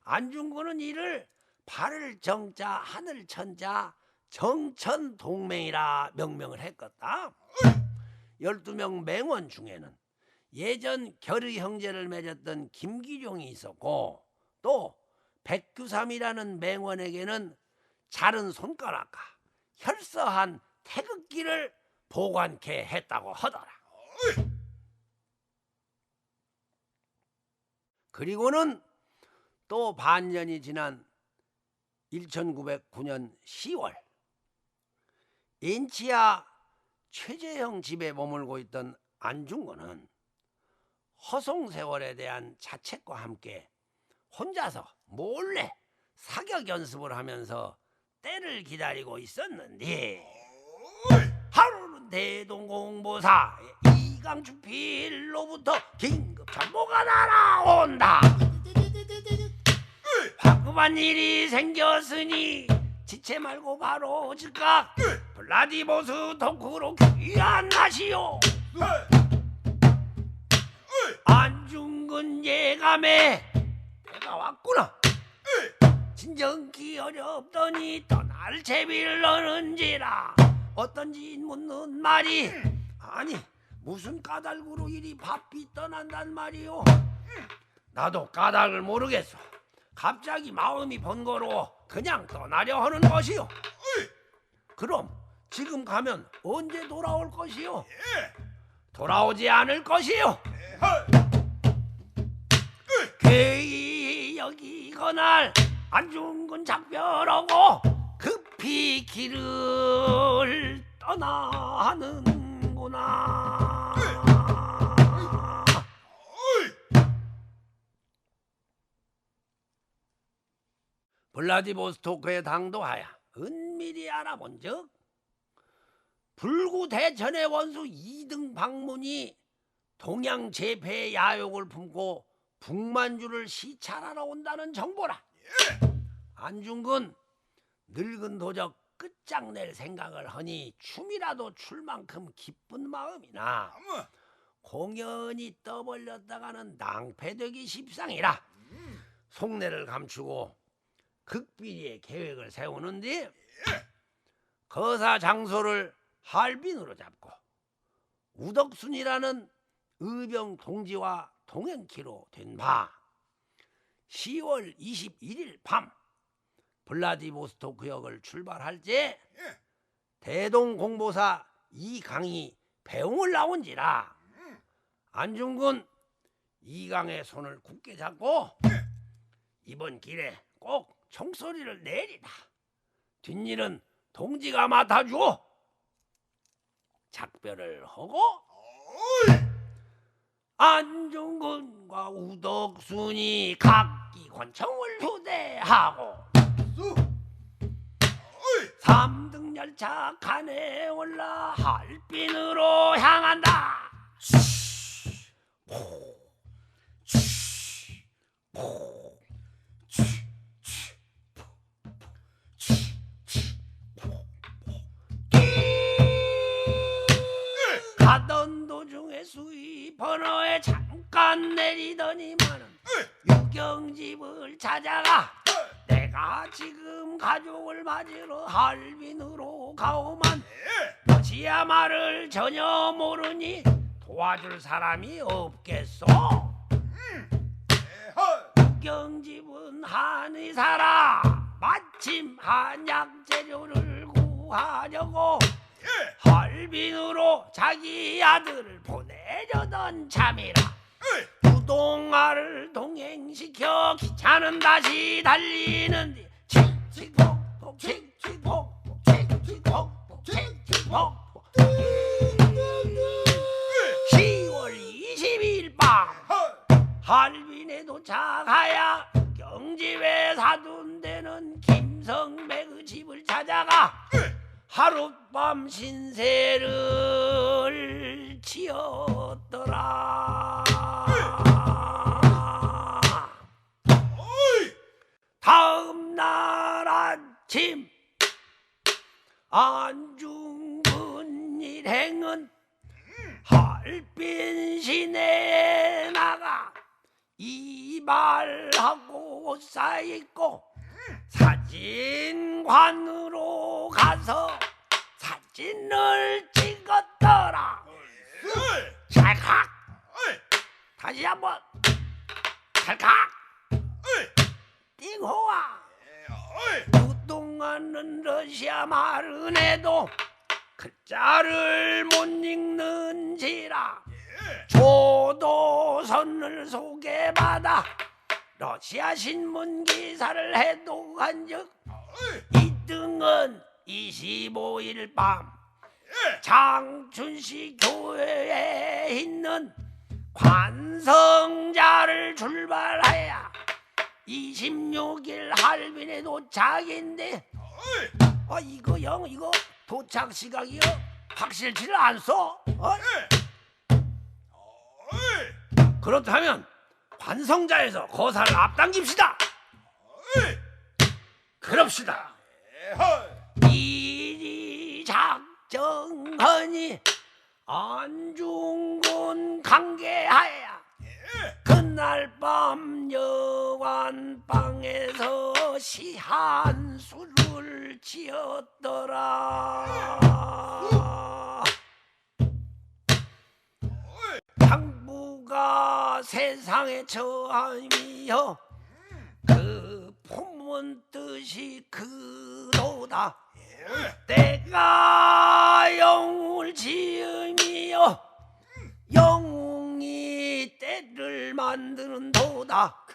안중근은 이를 발을 정자 하늘 천자 정천 동맹이라 명명을 했겠다. 12명 맹원 중에는 예전 결의 형제를 맺었던 김기룡이 있었고 또 백규삼이라는 맹원에게는 자른 손가락과 혈서한 태극기를 보관케 했다고 하더라. 그리고는 또 반년이 지난 1909년 10월 인치아 최재형 집에 머물고 있던 안중근은 허송세월에 대한 자책과 함께 혼자서 몰래 사격 연습을 하면서 때를 기다리고 있었는데 어이, 하루는 대동공보사 이강주필로부터 긴급 정보가 날아온다. 황급한 일이 생겼으니 지체 말고 바로 즉각 블라디보스토크로 귀환하시오. 안중근 예감에 내가 왔구나. 진정기 어렵더니 떠날 채비를 넣는지라. 어떤지 묻는 말이 아니 무슨 까닭으로 이리 바삐 떠난단 말이오. 나도 까닭을 모르겠어. 갑자기 마음이 번거로워 그냥 떠나려 하는 것이오. 그럼 지금 가면 언제 돌아올 것이오? 돌아오지 않을 것이오. 괜히 여기 그날 안중근 작별하고 급히 길을 떠나는구나. 블라디보스토크에 당도하여 은밀히 알아본즉 불구 대천의 원수 2등 방문이 동양 제패의 야욕을 품고 북만주를 시찰하러 온다는 정보라. 안중근 늙은 도적 끝장낼 생각을 하니 춤이라도 출 만큼 기쁜 마음이나 공연히 떠벌렸다가는 낭패되기 십상이라 속내를 감추고 극비리의 계획을 세우는데 거사 장소를 할빈으로 잡고 우덕순이라는 의병 동지와 동행키로 된 바 10월 21일 밤 블라디보스토크역을 출발할 때 대동공보사 이강이 배웅을 나온지라. 안중근 이강의 손을 굳게 잡고 이번 길에 꼭 총소리를 내리라. 뒷일은 동지가 맡아주고 작별을 하고 안중근과 우덕순이 각기 권총을 휴대하고 3등 열차 칸에 올라 할빈으로 향한다. 가던 도중에 수위 번호에 잠깐 내리더니만은 유경집을 찾아가 내가 지금 가족을 맞으러 할빈으로 가오만 어찌야 말을 전혀 모르니 도와줄 사람이 없겠소. 유경집은 한의사라. 마침 한약 재료를 구하려고 할빈으로 자기 아들을 보내려던 참이라. 우동아를 동행시켜 기차는 다시 달리는데 칙칙폭폭 칙칙폭폭 칙칙폭폭 칙칙폭폭 10월 22일 밤 할빈에 도착하여 경집에 사둔되는 김성배의 집을 찾아가 하룻밤 신세를 지었더라. 다음 날 아침 안중근 일행은 할빈 시내에 나가 이발하고 옷 사입고 사진관으로 가서 사진을 찍었더라. 찰칵 다시 한번 찰칵 띵호아. 그동안은 러시아 말은 해도 글자를 못 읽는지라 조도선을 소개받아 러시아 신문 기사를 해독한 즉 이등은 25일 밤 장춘시 교회에 있는 관성자를 출발하여 26일 할빈에 도착인데 이거 영 이거 도착 시각이요 확실치를 않소? 그렇다면 관성자에서 거사를 앞당깁시다. 그럽시다. 이리 작정하니 안중근 강계하야 그날 밤 여관방에서 시한수를 지었더라. 당부가 세상에 처함이여 그 품은 뜻이 그도다. 때가 영웅을 지음이여 영웅이 때를 만드는 도다.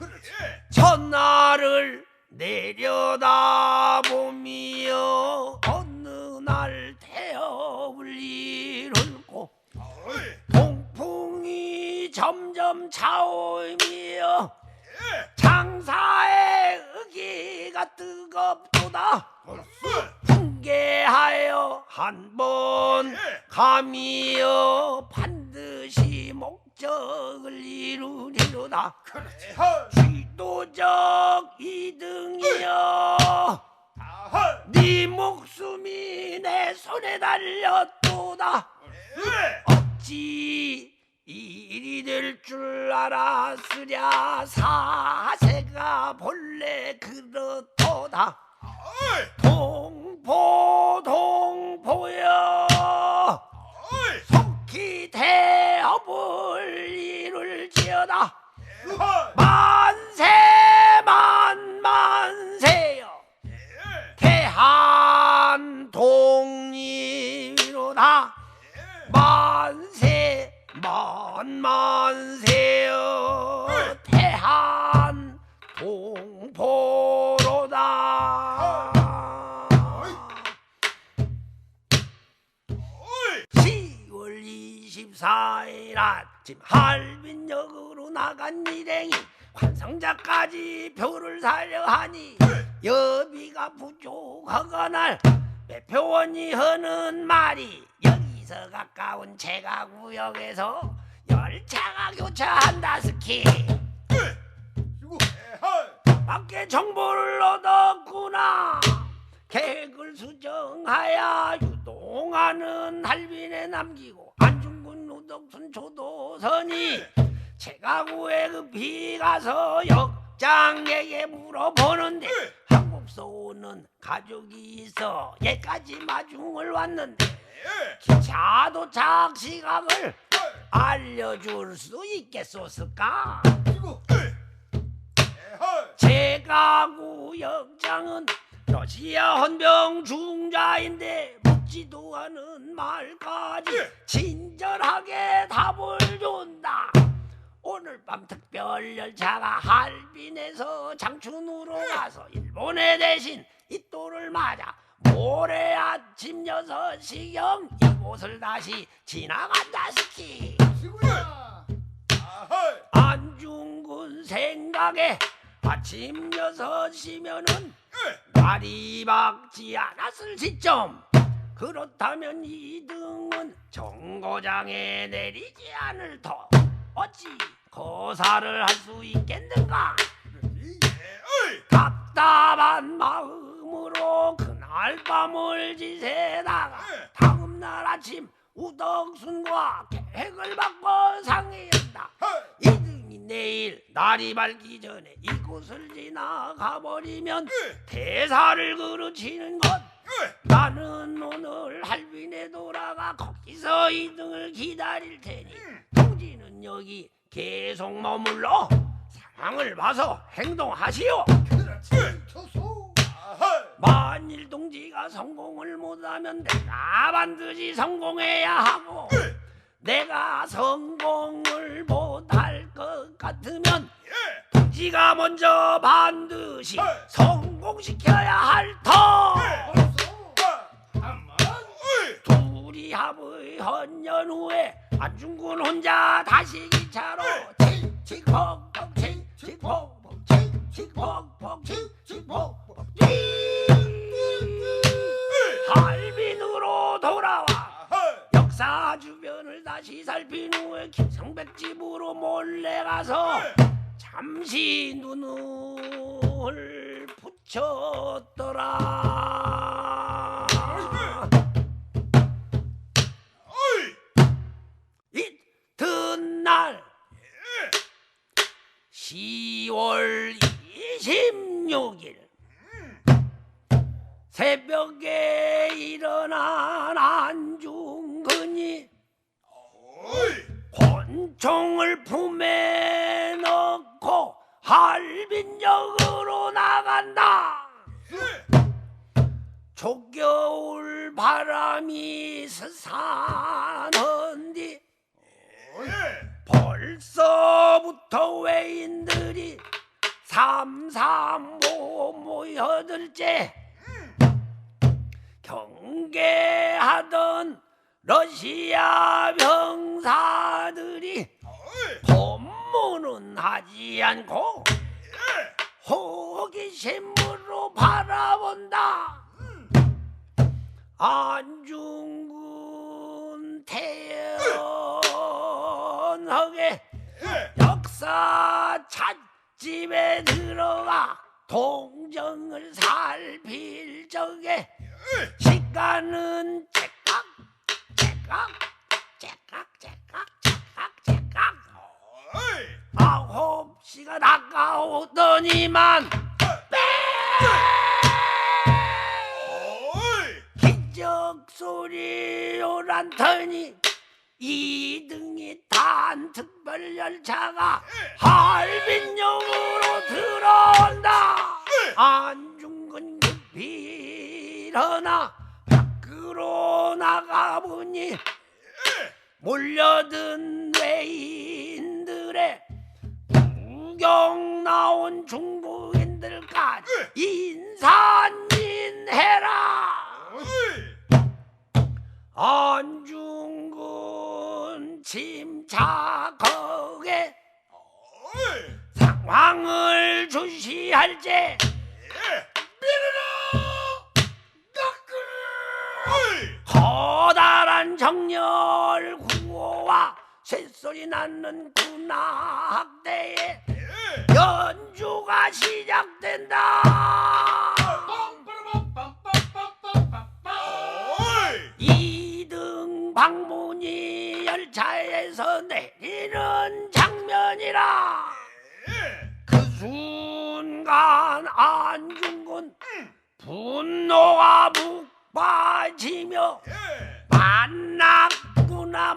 첫날을 내려다보며 어느 날 태엽을 이룰고 동풍이 점점 차오이며 장사의 의기가 뜨겁도다. 훈계하여 한번 감이여 반드시 목적을 이루리로다. 쥐도적 이등이여 네 목숨이 내 손에 달렸도다. 어찌 일이 될 줄 알았으랴. 사세가 본래 그렇도다. 동포여 속히 대업을 이룰지어다. 만세만세여 대한 독립이로다. 만세여 대한 동포로다. 10월 24일 아침 할빈역으로 나간 일행이 관성자까지 표를 사려 하니 여비가 부족하거날 매표원이 하는 말이 여기서 가까운 제가구역에서 열차가 교차한다 스키. 밖에 정보를 얻었구나. 계획을 수정하여 유동하는 할빈에 남기고 안중근 우덕순 조도선이 제가구에 급히 가서 역장에게 물어보는데 한국서 오는 가족이 있어 얘까지 마중을 왔는데 기차 도착 시각을 알려줄 수 있겠소스까? 제가구 역장은 러시아 헌병 중자인데 묻지도 않은 말까지 친절하게 답을 준다. 오늘 밤 특별 열차가 할빈에서 장춘으로 가서 일본에 대신 이또를 맞아 모레 아침 6시경 이곳을 다시 지나간다 스키. 안중근 생각에 아침 6시면은 날이 밝지 않았을 시점. 그렇다면 이등은 정거장에 내리지 않을 터 어찌 거사를 할 수 있겠는가? 답답한 마음으로 그날 밤을 지새다가 다음날 아침 우덕순과 계획을 바꿔 상의한다. 이등이 내일 날이 밝기 전에 이곳을 지나가 버리면 대사를 그르치는 것. 나는 오늘 할빈에 돌아가 거기서 이등을 기다릴 테니 동지는 여기 계속 머물러 상황을 봐서 행동하시오. 만일 동지가 성공을 못하면 내가 반드시 성공해야 하고 내가 성공을 못할 것 같으면 동지가 먼저 반드시 성공시켜야 할 터. 둘이 합의 헌년 후에 안중근 혼자 다시 기차로 칙칙폭폭 칙칙폭폭 칙퍽퍽 칙칙퍽퍽 할빈으로 돌아와 역사 주변을 다시 살핀 후에 김성백 집으로 몰래 가서 잠시 눈을 붙였더라. 이튿날 10월 26일 새벽에 일어난 안중근이 권총을 품에 넣고 할빈역으로 나간다. 초겨울 바람이 스산한디 벌써부터 외인들이 삼삼오오 모여들째 경계하던 러시아 병사들이 법문은 하지 않고 호기심으로 바라본다. 안중근 태연하게 역사 찻집에 들어가 동정을 살필 적에 시간은 째깍 째깍 째깍 째깍 째깍 9시가 다가오더니만 기적 소리 오란터니 2등이 탄 특별열차가 할빈역으로 들어온다. 안중근 급히 일어나 밖으로 나가보니 몰려든 외인들의 구경 나온 중국인들까지 인산인해라. 안중근 침착하게 상황을 주시할 때 커다란 정렬 구호와 쇳소리 나는 군악대의 연주가 시작된다. 2등 방문이 열차에서 내리는 장면이라. 그 순간 안중근 분노가 북받치며 만났구나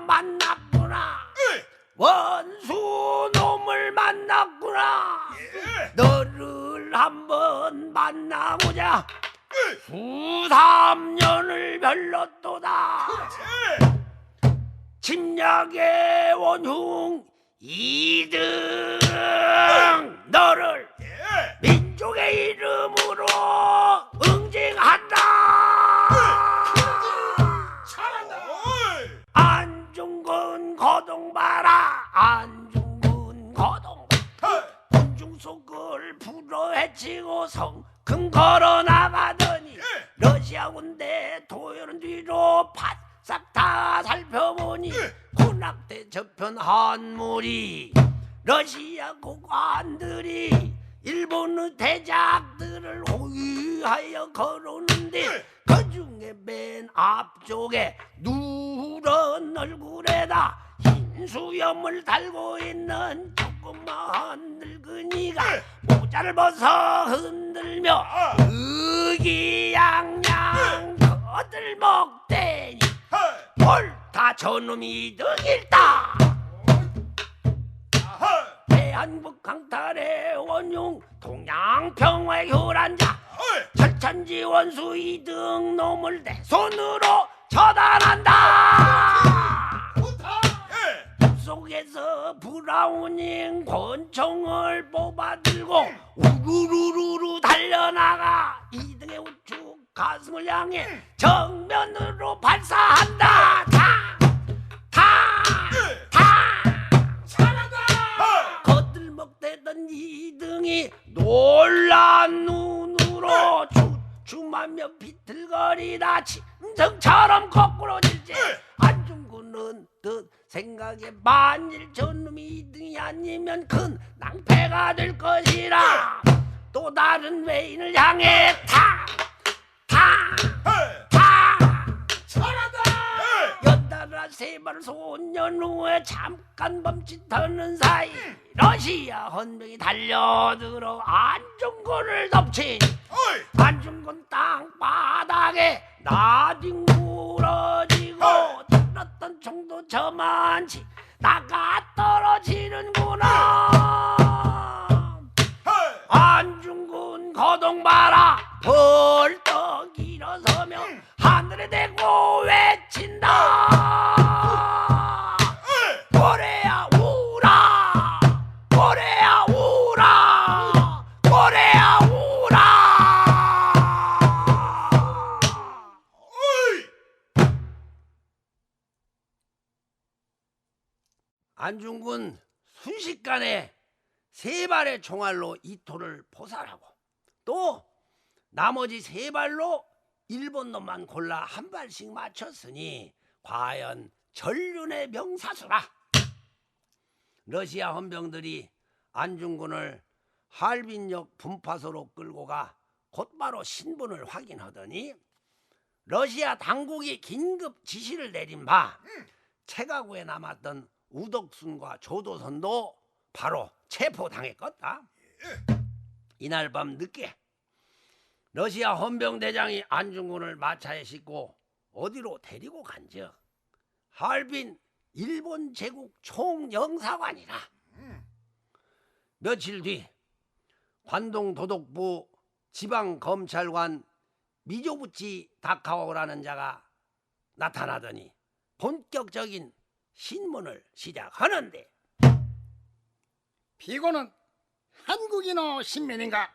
원수 놈을 만났구나. 너를 한번 만나보자. 수삼년을 별렀도다. 침략의 원흉 2등 너를 민족의 이름으로 응징한다. 안중근 거동봐라. 안중근 거동 군중 속을 불어헤치고 성큼 걸어나가더니 러시아 군대 도열은 뒤로 바싹 다 살펴보니 군악대 저편 한물이 러시아 고관들이 일본의 대작들을 호위하여 걸어오는데 그 중에 맨 앞쪽에 누런 얼굴에다 흰 수염을 달고 있는 조그마한 늙은이가 모자를 벗어 흔들며 의기양양 거들먹대니 옳다 저놈이 등일다. 대한국 강탈의 원흉 동양평화의 교란자 철천지 원수 2등 놈을 내 손으로 처단한다. 속에서 브라우닝 권총을 뽑아들고 우르르르르 달려나가 2등의 우측 가슴을 향해 정면으로 발사한다. 거들먹대던 2등이 아니면 큰 낭패가 될 것이라. 또 다른 외인을 향해 타 잘한다. 연달아 세 발 소년 후에 잠깐 멈칫하는 사이 러시아 헌병이 달려들어 안중근을 덮친. 안중근 땅바닥에 나뒹굴어지고 들었던 총도 저만치 나가 떨어지는구나. 안중근 거동 봐라 벌떡 일어서며 하늘에 대고 외친다. 고래야 우라, 고래야 우라, 고래야 우라. 안중근 순식간에 세 발의 총알로 이토를 포살하고 또 나머지 세 발로 일본 놈만 골라 한 발씩 맞췄으니 과연 전륜의 명사수라. 러시아 헌병들이 안중근을 할빈역 분파소로 끌고 가 곧바로 신분을 확인하더니 러시아 당국이 긴급 지시를 내린 바 채가구에 남았던 우덕순과 조도선도 바로 체포당했겠다. 이날 밤 늦게 러시아 헌병대장이 안중근을 마차에 싣고 어디로 데리고 간즉 할빈 일본 제국 총영사관이라. 며칠 뒤 관동 도독부 지방검찰관 미조부치 다카오라는 자가 나타나더니 본격적인 신문을 시작하는데, 피고는 한국인어 신민인가?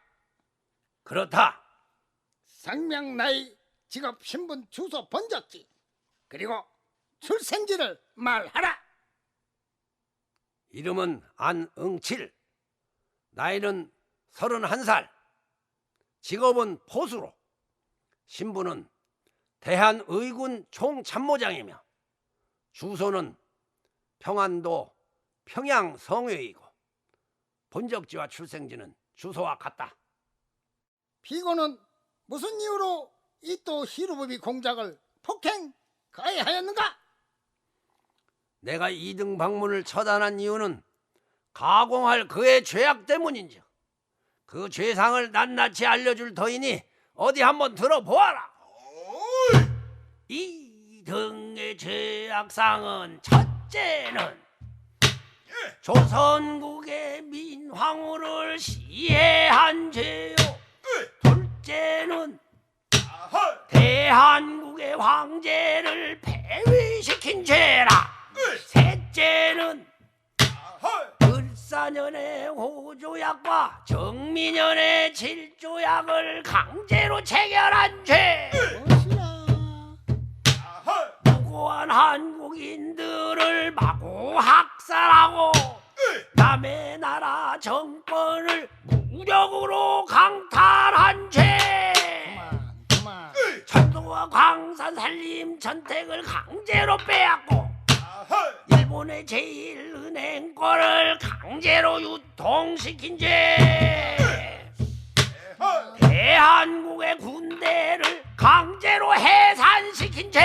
그렇다. 성명, 나이, 직업, 신분, 주소, 번적기, 그리고 출생지를 말하라. 이름은 안응칠, 나이는 31살, 직업은 포수로, 신분은 대한의군 총참모장이며 주소는 평안도 평양성회이고 본적지와 출생지는 주소와 같다. 피고는 무슨 이유로 이또 히로부비 공작을 폭행 가해하였는가? 내가 2등 방문을 처단한 이유는 가공할 그의 죄악 때문인즉 그 죄상을 낱낱이 알려줄 터이니 어디 한번 들어보아라. 2등의 죄악상은 첫째는 조선국의 민황후를 시해한 죄요, 둘째는 대한국의 황제를 폐위시킨 죄라, 셋째는 을사년의 호조약과 정민년의 질조약을 강제로 체결한 죄, 무고한 한국인들을 마구 학살하고 남의 나라 정권을 무력으로 강탈한 죄, 그만. 철도와 광산 산림 전택을 강제로 빼앗고 일본의 제1은행권을 강제로 유통시킨 죄, 대한국의 군대를 강제로 해산시킨 죄,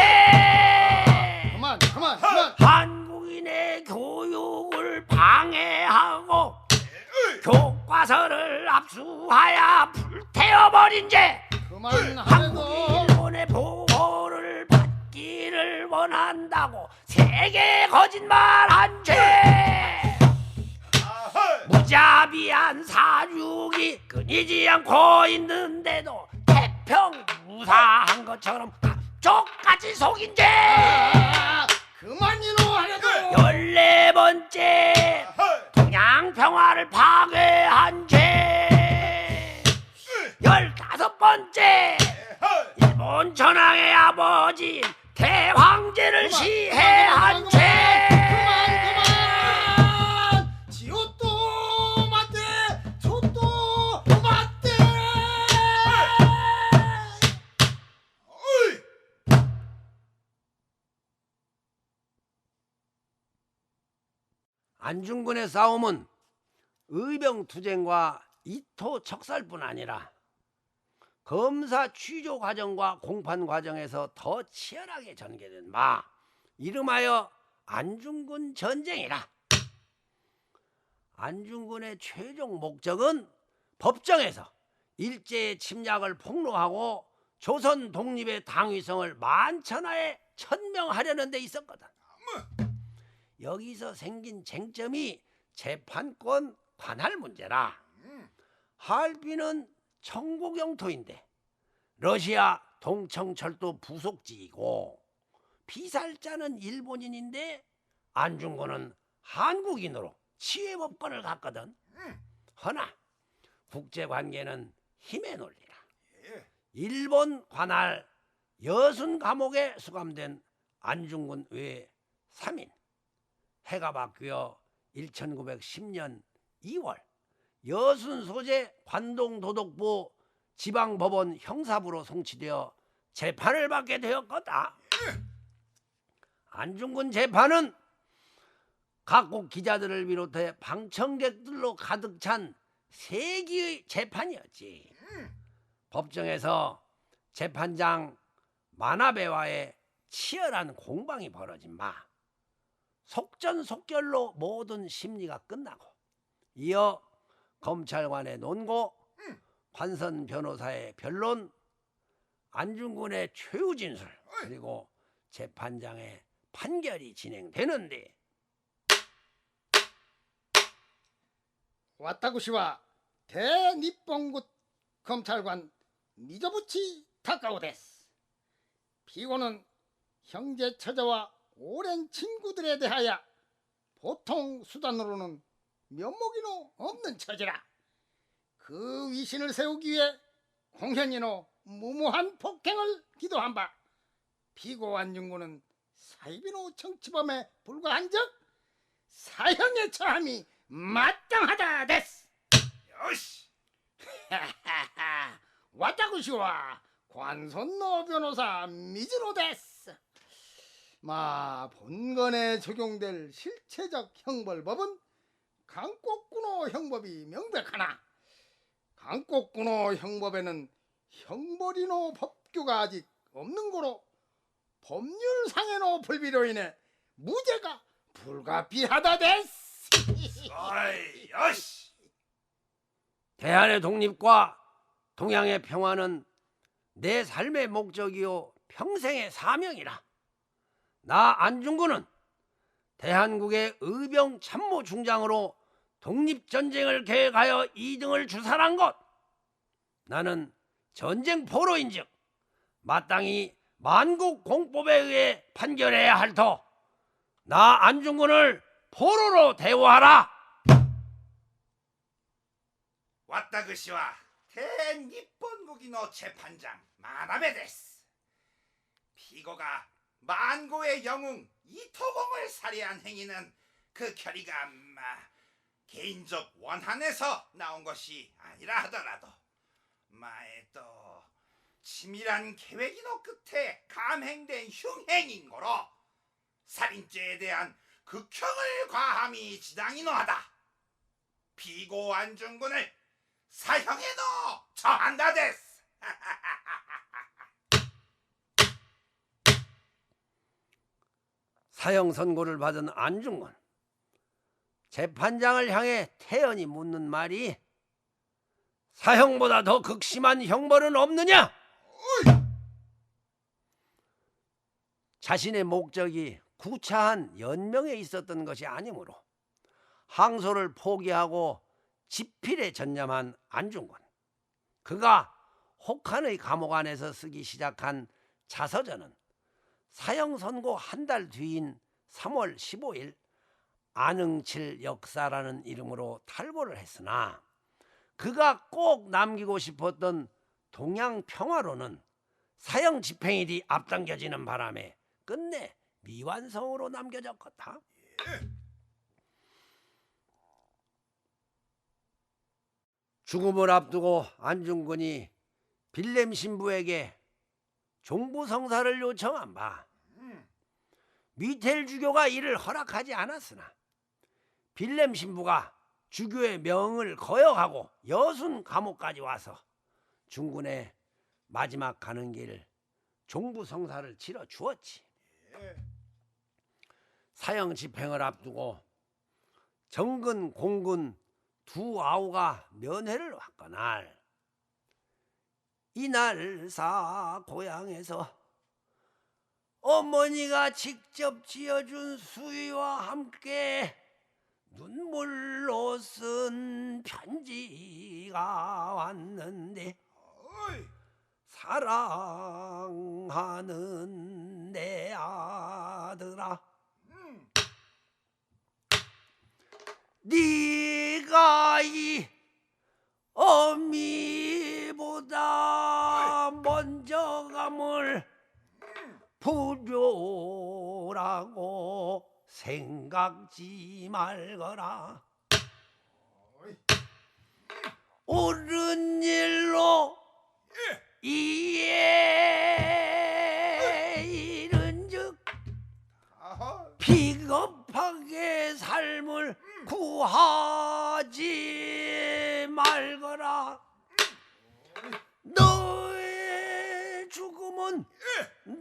그만. 한국인의 교육을 방해하고 교과서를 압수하여 불태워버린 죄, 한국이 그만하래도 일본의 보호를 받기를 원한다고 세계 거짓말한 죄, 무자비한 사륙이 끊이지 않고 있는데도 태평무사한 것처럼 감쪽같이 속인 죄, 그만 일로 하래도 14번째 동양평화를 파괴한 죄, 15번째 일본 전황의 아버지 대황제를 시해한 죄. 그만. 지옷도 맞대, 촛도 맞대. 안중근의 싸움은 의병투쟁과 이토척살뿐 아니라 검사 취조 과정과 공판 과정에서 더 치열하게 전개된 바 이름하여 안중근 전쟁이라. 안중근의 최종 목적은 법정에서 일제의 침략을 폭로하고 조선 독립의 당위성을 만천하에 천명하려는 데 있었거든. 여기서 생긴 쟁점이 재판권 관할 문제라. 하얼빈은 청국 영토인데 러시아 동청철도 부속지이고 피살자는 일본인인데 안중근은 한국인으로 치외법권을 갖거든. 허나 국제관계는 힘의 논리라. 일본 관할 여순 감옥에 수감된 안중근 외 3인 해가 바뀌어 1910년 2월 여순 소재 관동도독부 지방법원 형사부로 송치되어 재판을 받게 되었거다. 안중근 재판은 각국 기자들을 비롯해 방청객들로 가득 찬 세기의 재판이었지. 법정에서 재판장 만화배와의 치열한 공방이 벌어진 바 속전속결로 모든 심리가 끝나고 이어 검찰관의 논고, 관선 변호사의 변론, 안중근의 최후 진술 그리고 재판장의 판결이 진행되는데 와타구시와 대니pongut 검찰관 니조부치 타카오です. 피고는 형제 처자와 오랜 친구들에 대하여 보통 수단으로는 면목이노 없는 처지라. 그 위신을 세우기 위해 공현이노 무모한 폭행을 기도한 바 피고 안중근은 사이비노 정치범에 불과한 적 사형에 처함이 마땅하다 데스. 요시. 와타구시와 관선노 변호사 미즈노 데스. 본건에 적용될 실체적 형벌법은 강곡군호 형법이 명백하나 강곡군호 형법에는 형벌이노 법규가 아직 없는 거로 법률상의노 불비로 인해 무죄가 불가피하다 데스. 어이, 요시. 대한의 독립과 동양의 평화는 내 삶의 목적이요 평생의 사명이라. 나 안중근은 대한국의 의병 참모 중장으로 독립전쟁을 계획하여 2등을 주살한 것. 나는 전쟁 포로인즉 마땅히 만국 공법에 의해 판결해야 할 터 나 안중근을 포로로 대우하라. 와타그시와 대니폰국이노 재판장 마나베 데스. 피고가 만고의 영웅 이토공을 살해한 행위는 그 결의가 개인적 원한에서 나온 것이 아니라 하더라도 또 치밀한 계획이노 끝에 감행된 흉행인 거로 살인죄에 대한 극형을 과함이 지당이노하다. 피고 안중근을 사형에노 처한다 데스. 사형 선고를 받은 안중근. 재판장을 향해 태연히 묻는 말이 사형보다 더 극심한 형벌은 없느냐? 자신의 목적이 구차한 연명에 있었던 것이 아니므로 항소를 포기하고 집필에 전념한 안중근. 그가 혹한의 감옥 안에서 쓰기 시작한 자서전은 사형 선고 한 달 뒤인 3월 15일 안흥칠 역사라는 이름으로 탈고를 했으나 그가 꼭 남기고 싶었던 동양 평화로는 사형 집행일이 앞당겨지는 바람에 끝내 미완성으로 남겨졌겠다. 죽음을 앞두고 안중근이 빌렘 신부에게 종부성사를 요청한 바 미텔 주교가 이를 허락하지 않았으나 빌렘 신부가 주교의 명을 거역하고 여순 감옥까지 와서 중군의 마지막 가는 길 종부 성사를 치러 주었지. 사형 집행을 앞두고 정근 공군 두 아우가 면회를 왔거날 이날사 고향에서 어머니가 직접 지어준 수위와 함께 눈물로 쓴 편지가 왔는데 사랑하는 내 아들아 네가 이 어미보다 먼저 감을 불효라고 생각지 말거라. 옳은 일로 이에 이른즉 비겁하게 삶을 구하지 말거라. 너의 죽음은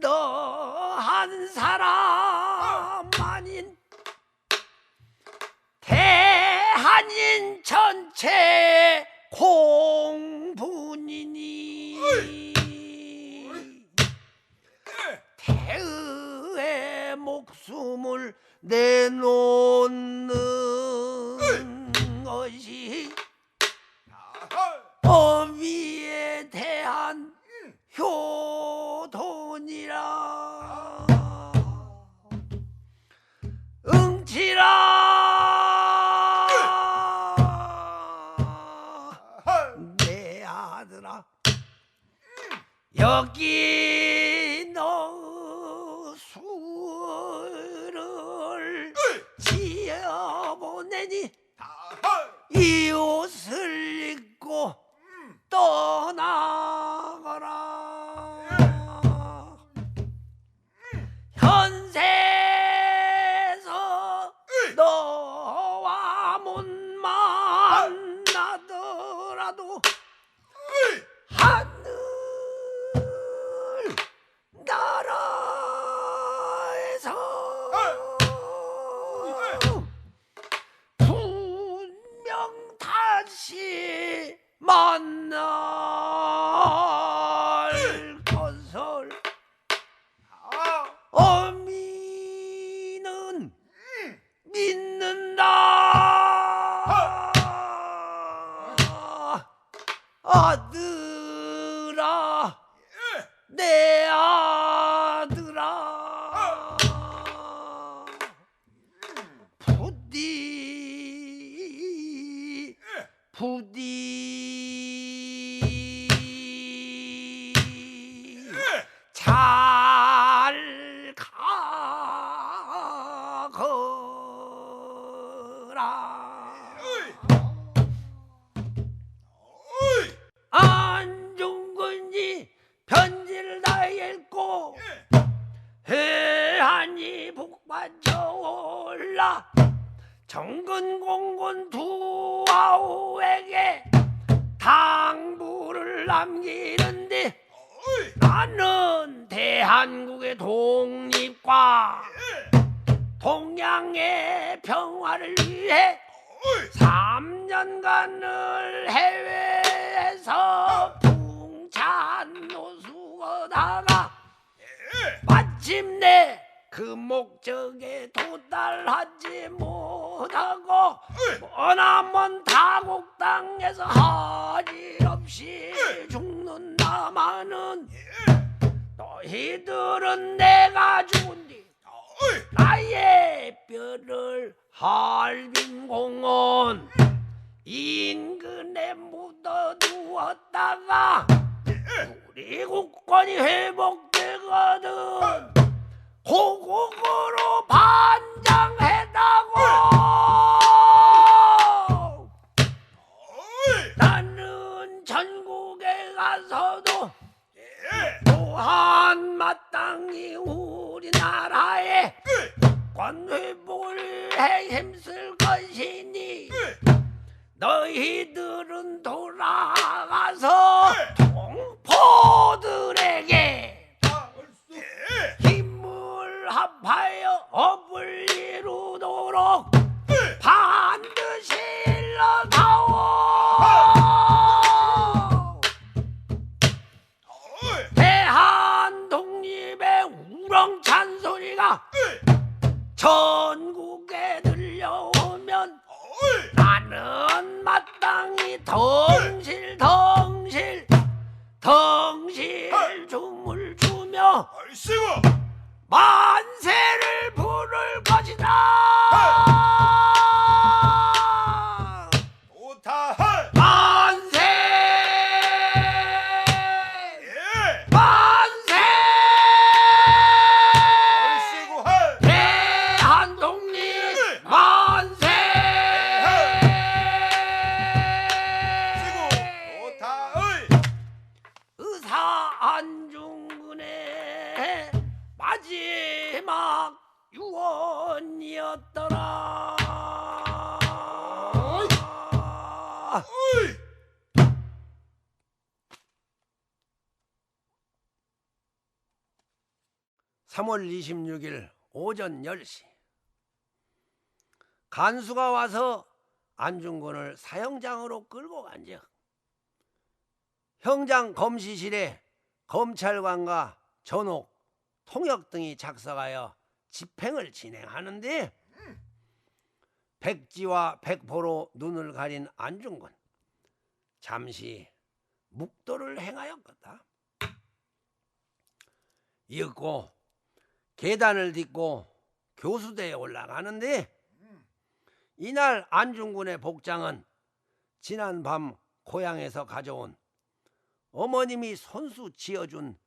너 한 사람 아닌 대한인 전체 공분이니 태의의 목숨을 내놓는 것이 어미에 대한 효도니라. 응치라 내 아들아 여기 너 수를 지어보내니 이 옷을 입고 떠나거라. 현세에서 너와 못 만나더라도 하늘 나라에서 분명 다시 만날 것을 어미는 믿는다. 아들아 내 아들아 부디 잘 가거라. 안중근이 편지를 다 읽고 해안이 북받쳐 올라 정근공군 두 아우에게 당부를 남기는데 나는 대한국의 독립과 동양의 평화를 위해 3년간을 해외에서 풍찬 노숙하다가 마침내 그 목적에 도달하지 못하고 머나먼 타국 땅에서 하지없이 죽는다마는 너희들은 내가 죽은 뒤 나의 뼈를 할빈공원 인근에 묻어두었다가 우리 국권이 회복되거든 고국으로 반장해다고. 나는 전국에 가서도 또한 마땅히 우리나라의 국권 회복을 해 힘쓸 것이 너희들은 돌아가서 동포들에게 힘을 합하여 업을 이루도록 반드시 일러다오. 대한 독립의 우렁찬 소리가 전국에 들려오면 나는 마땅히 덩실 춤을 추며 만세를 부를 것이다. 만세! 만세! 대한 독립 만세! 의사 안중근의 마지막 유언이었더라. 3월 26일 오전 10시 간수가 와서 안중근을 사형장으로 끌고 간즉 형장 검시실에 검찰관과 전옥, 통역 등이 작성하여 집행을 진행하는데 백지와 백포로 눈을 가린 안중근 잠시 묵도를 행하였다. 이윽고 계단을 딛고 교수대에 올라가는데 이날 안중근의 복장은 지난 밤 고향에서 가져온 어머님이 손수 지어준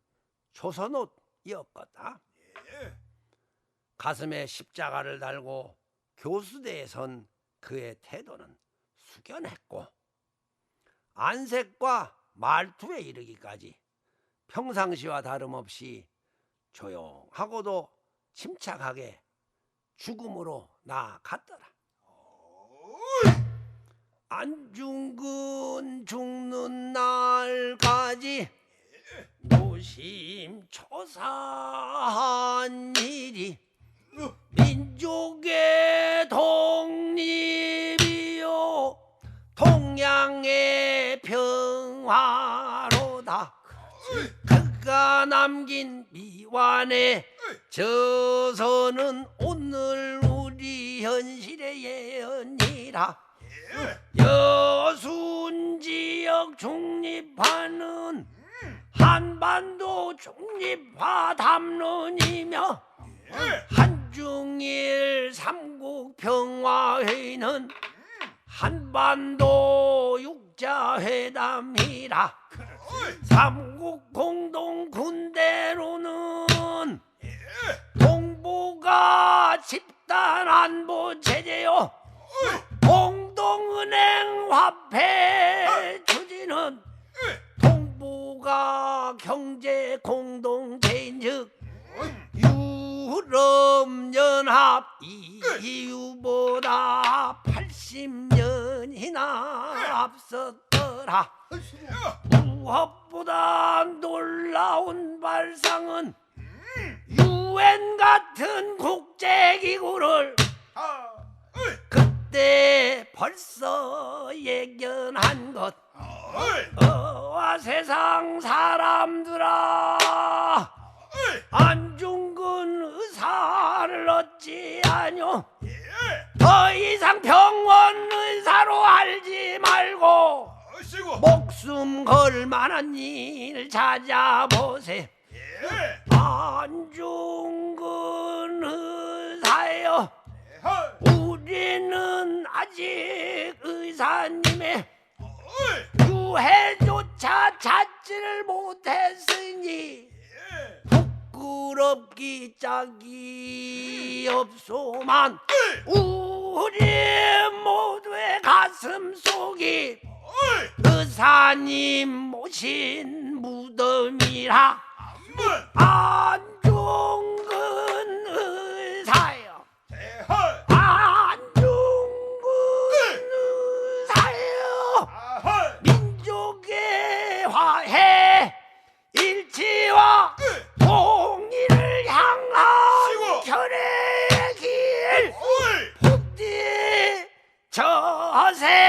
조선옷이었다. 가슴에 십자가를 달고 교수대에 선 그의 태도는 숙연했고 안색과 말투에 이르기까지 평상시와 다름없이 조용하고도 침착하게 죽음으로 나아갔더라. 안중근 죽는 날까지 노심초사한 일이 민족의 독립이요 동양의 평화로다. 그가 남긴 미완의 저서는 오늘 우리 현실의 예언이라. 여순지역 중립화는 한반도 중립화 담론이며 한중일 삼국평화회의는 한반도 육자회담이라. 삼국 공동 군대로는 동북아 집단 안보 체제요 공동은행 화폐 추진은 동북아 경제 공동체인 즉 유럽연합 EU보다 80년이나 앞섰더라. 무엇보다 놀라운 발상은 UN 같은 국제기구를 그때 벌써 예견한 것. 어와 세상 사람들아, 안중근 의사를 어찌하뇨? 더 이상 병원 의사로 알지 말고 목숨 걸 만한 일 찾아보세. 안중근 의사여, 우리는 아직 의사님의 유해조차 찾지를 못했으니 부끄럽기 짝이 없소만 우리 모두의 가슴 속이 의사님 모신 무덤이라. 안중근 의사여, 안중근 의사여. 처세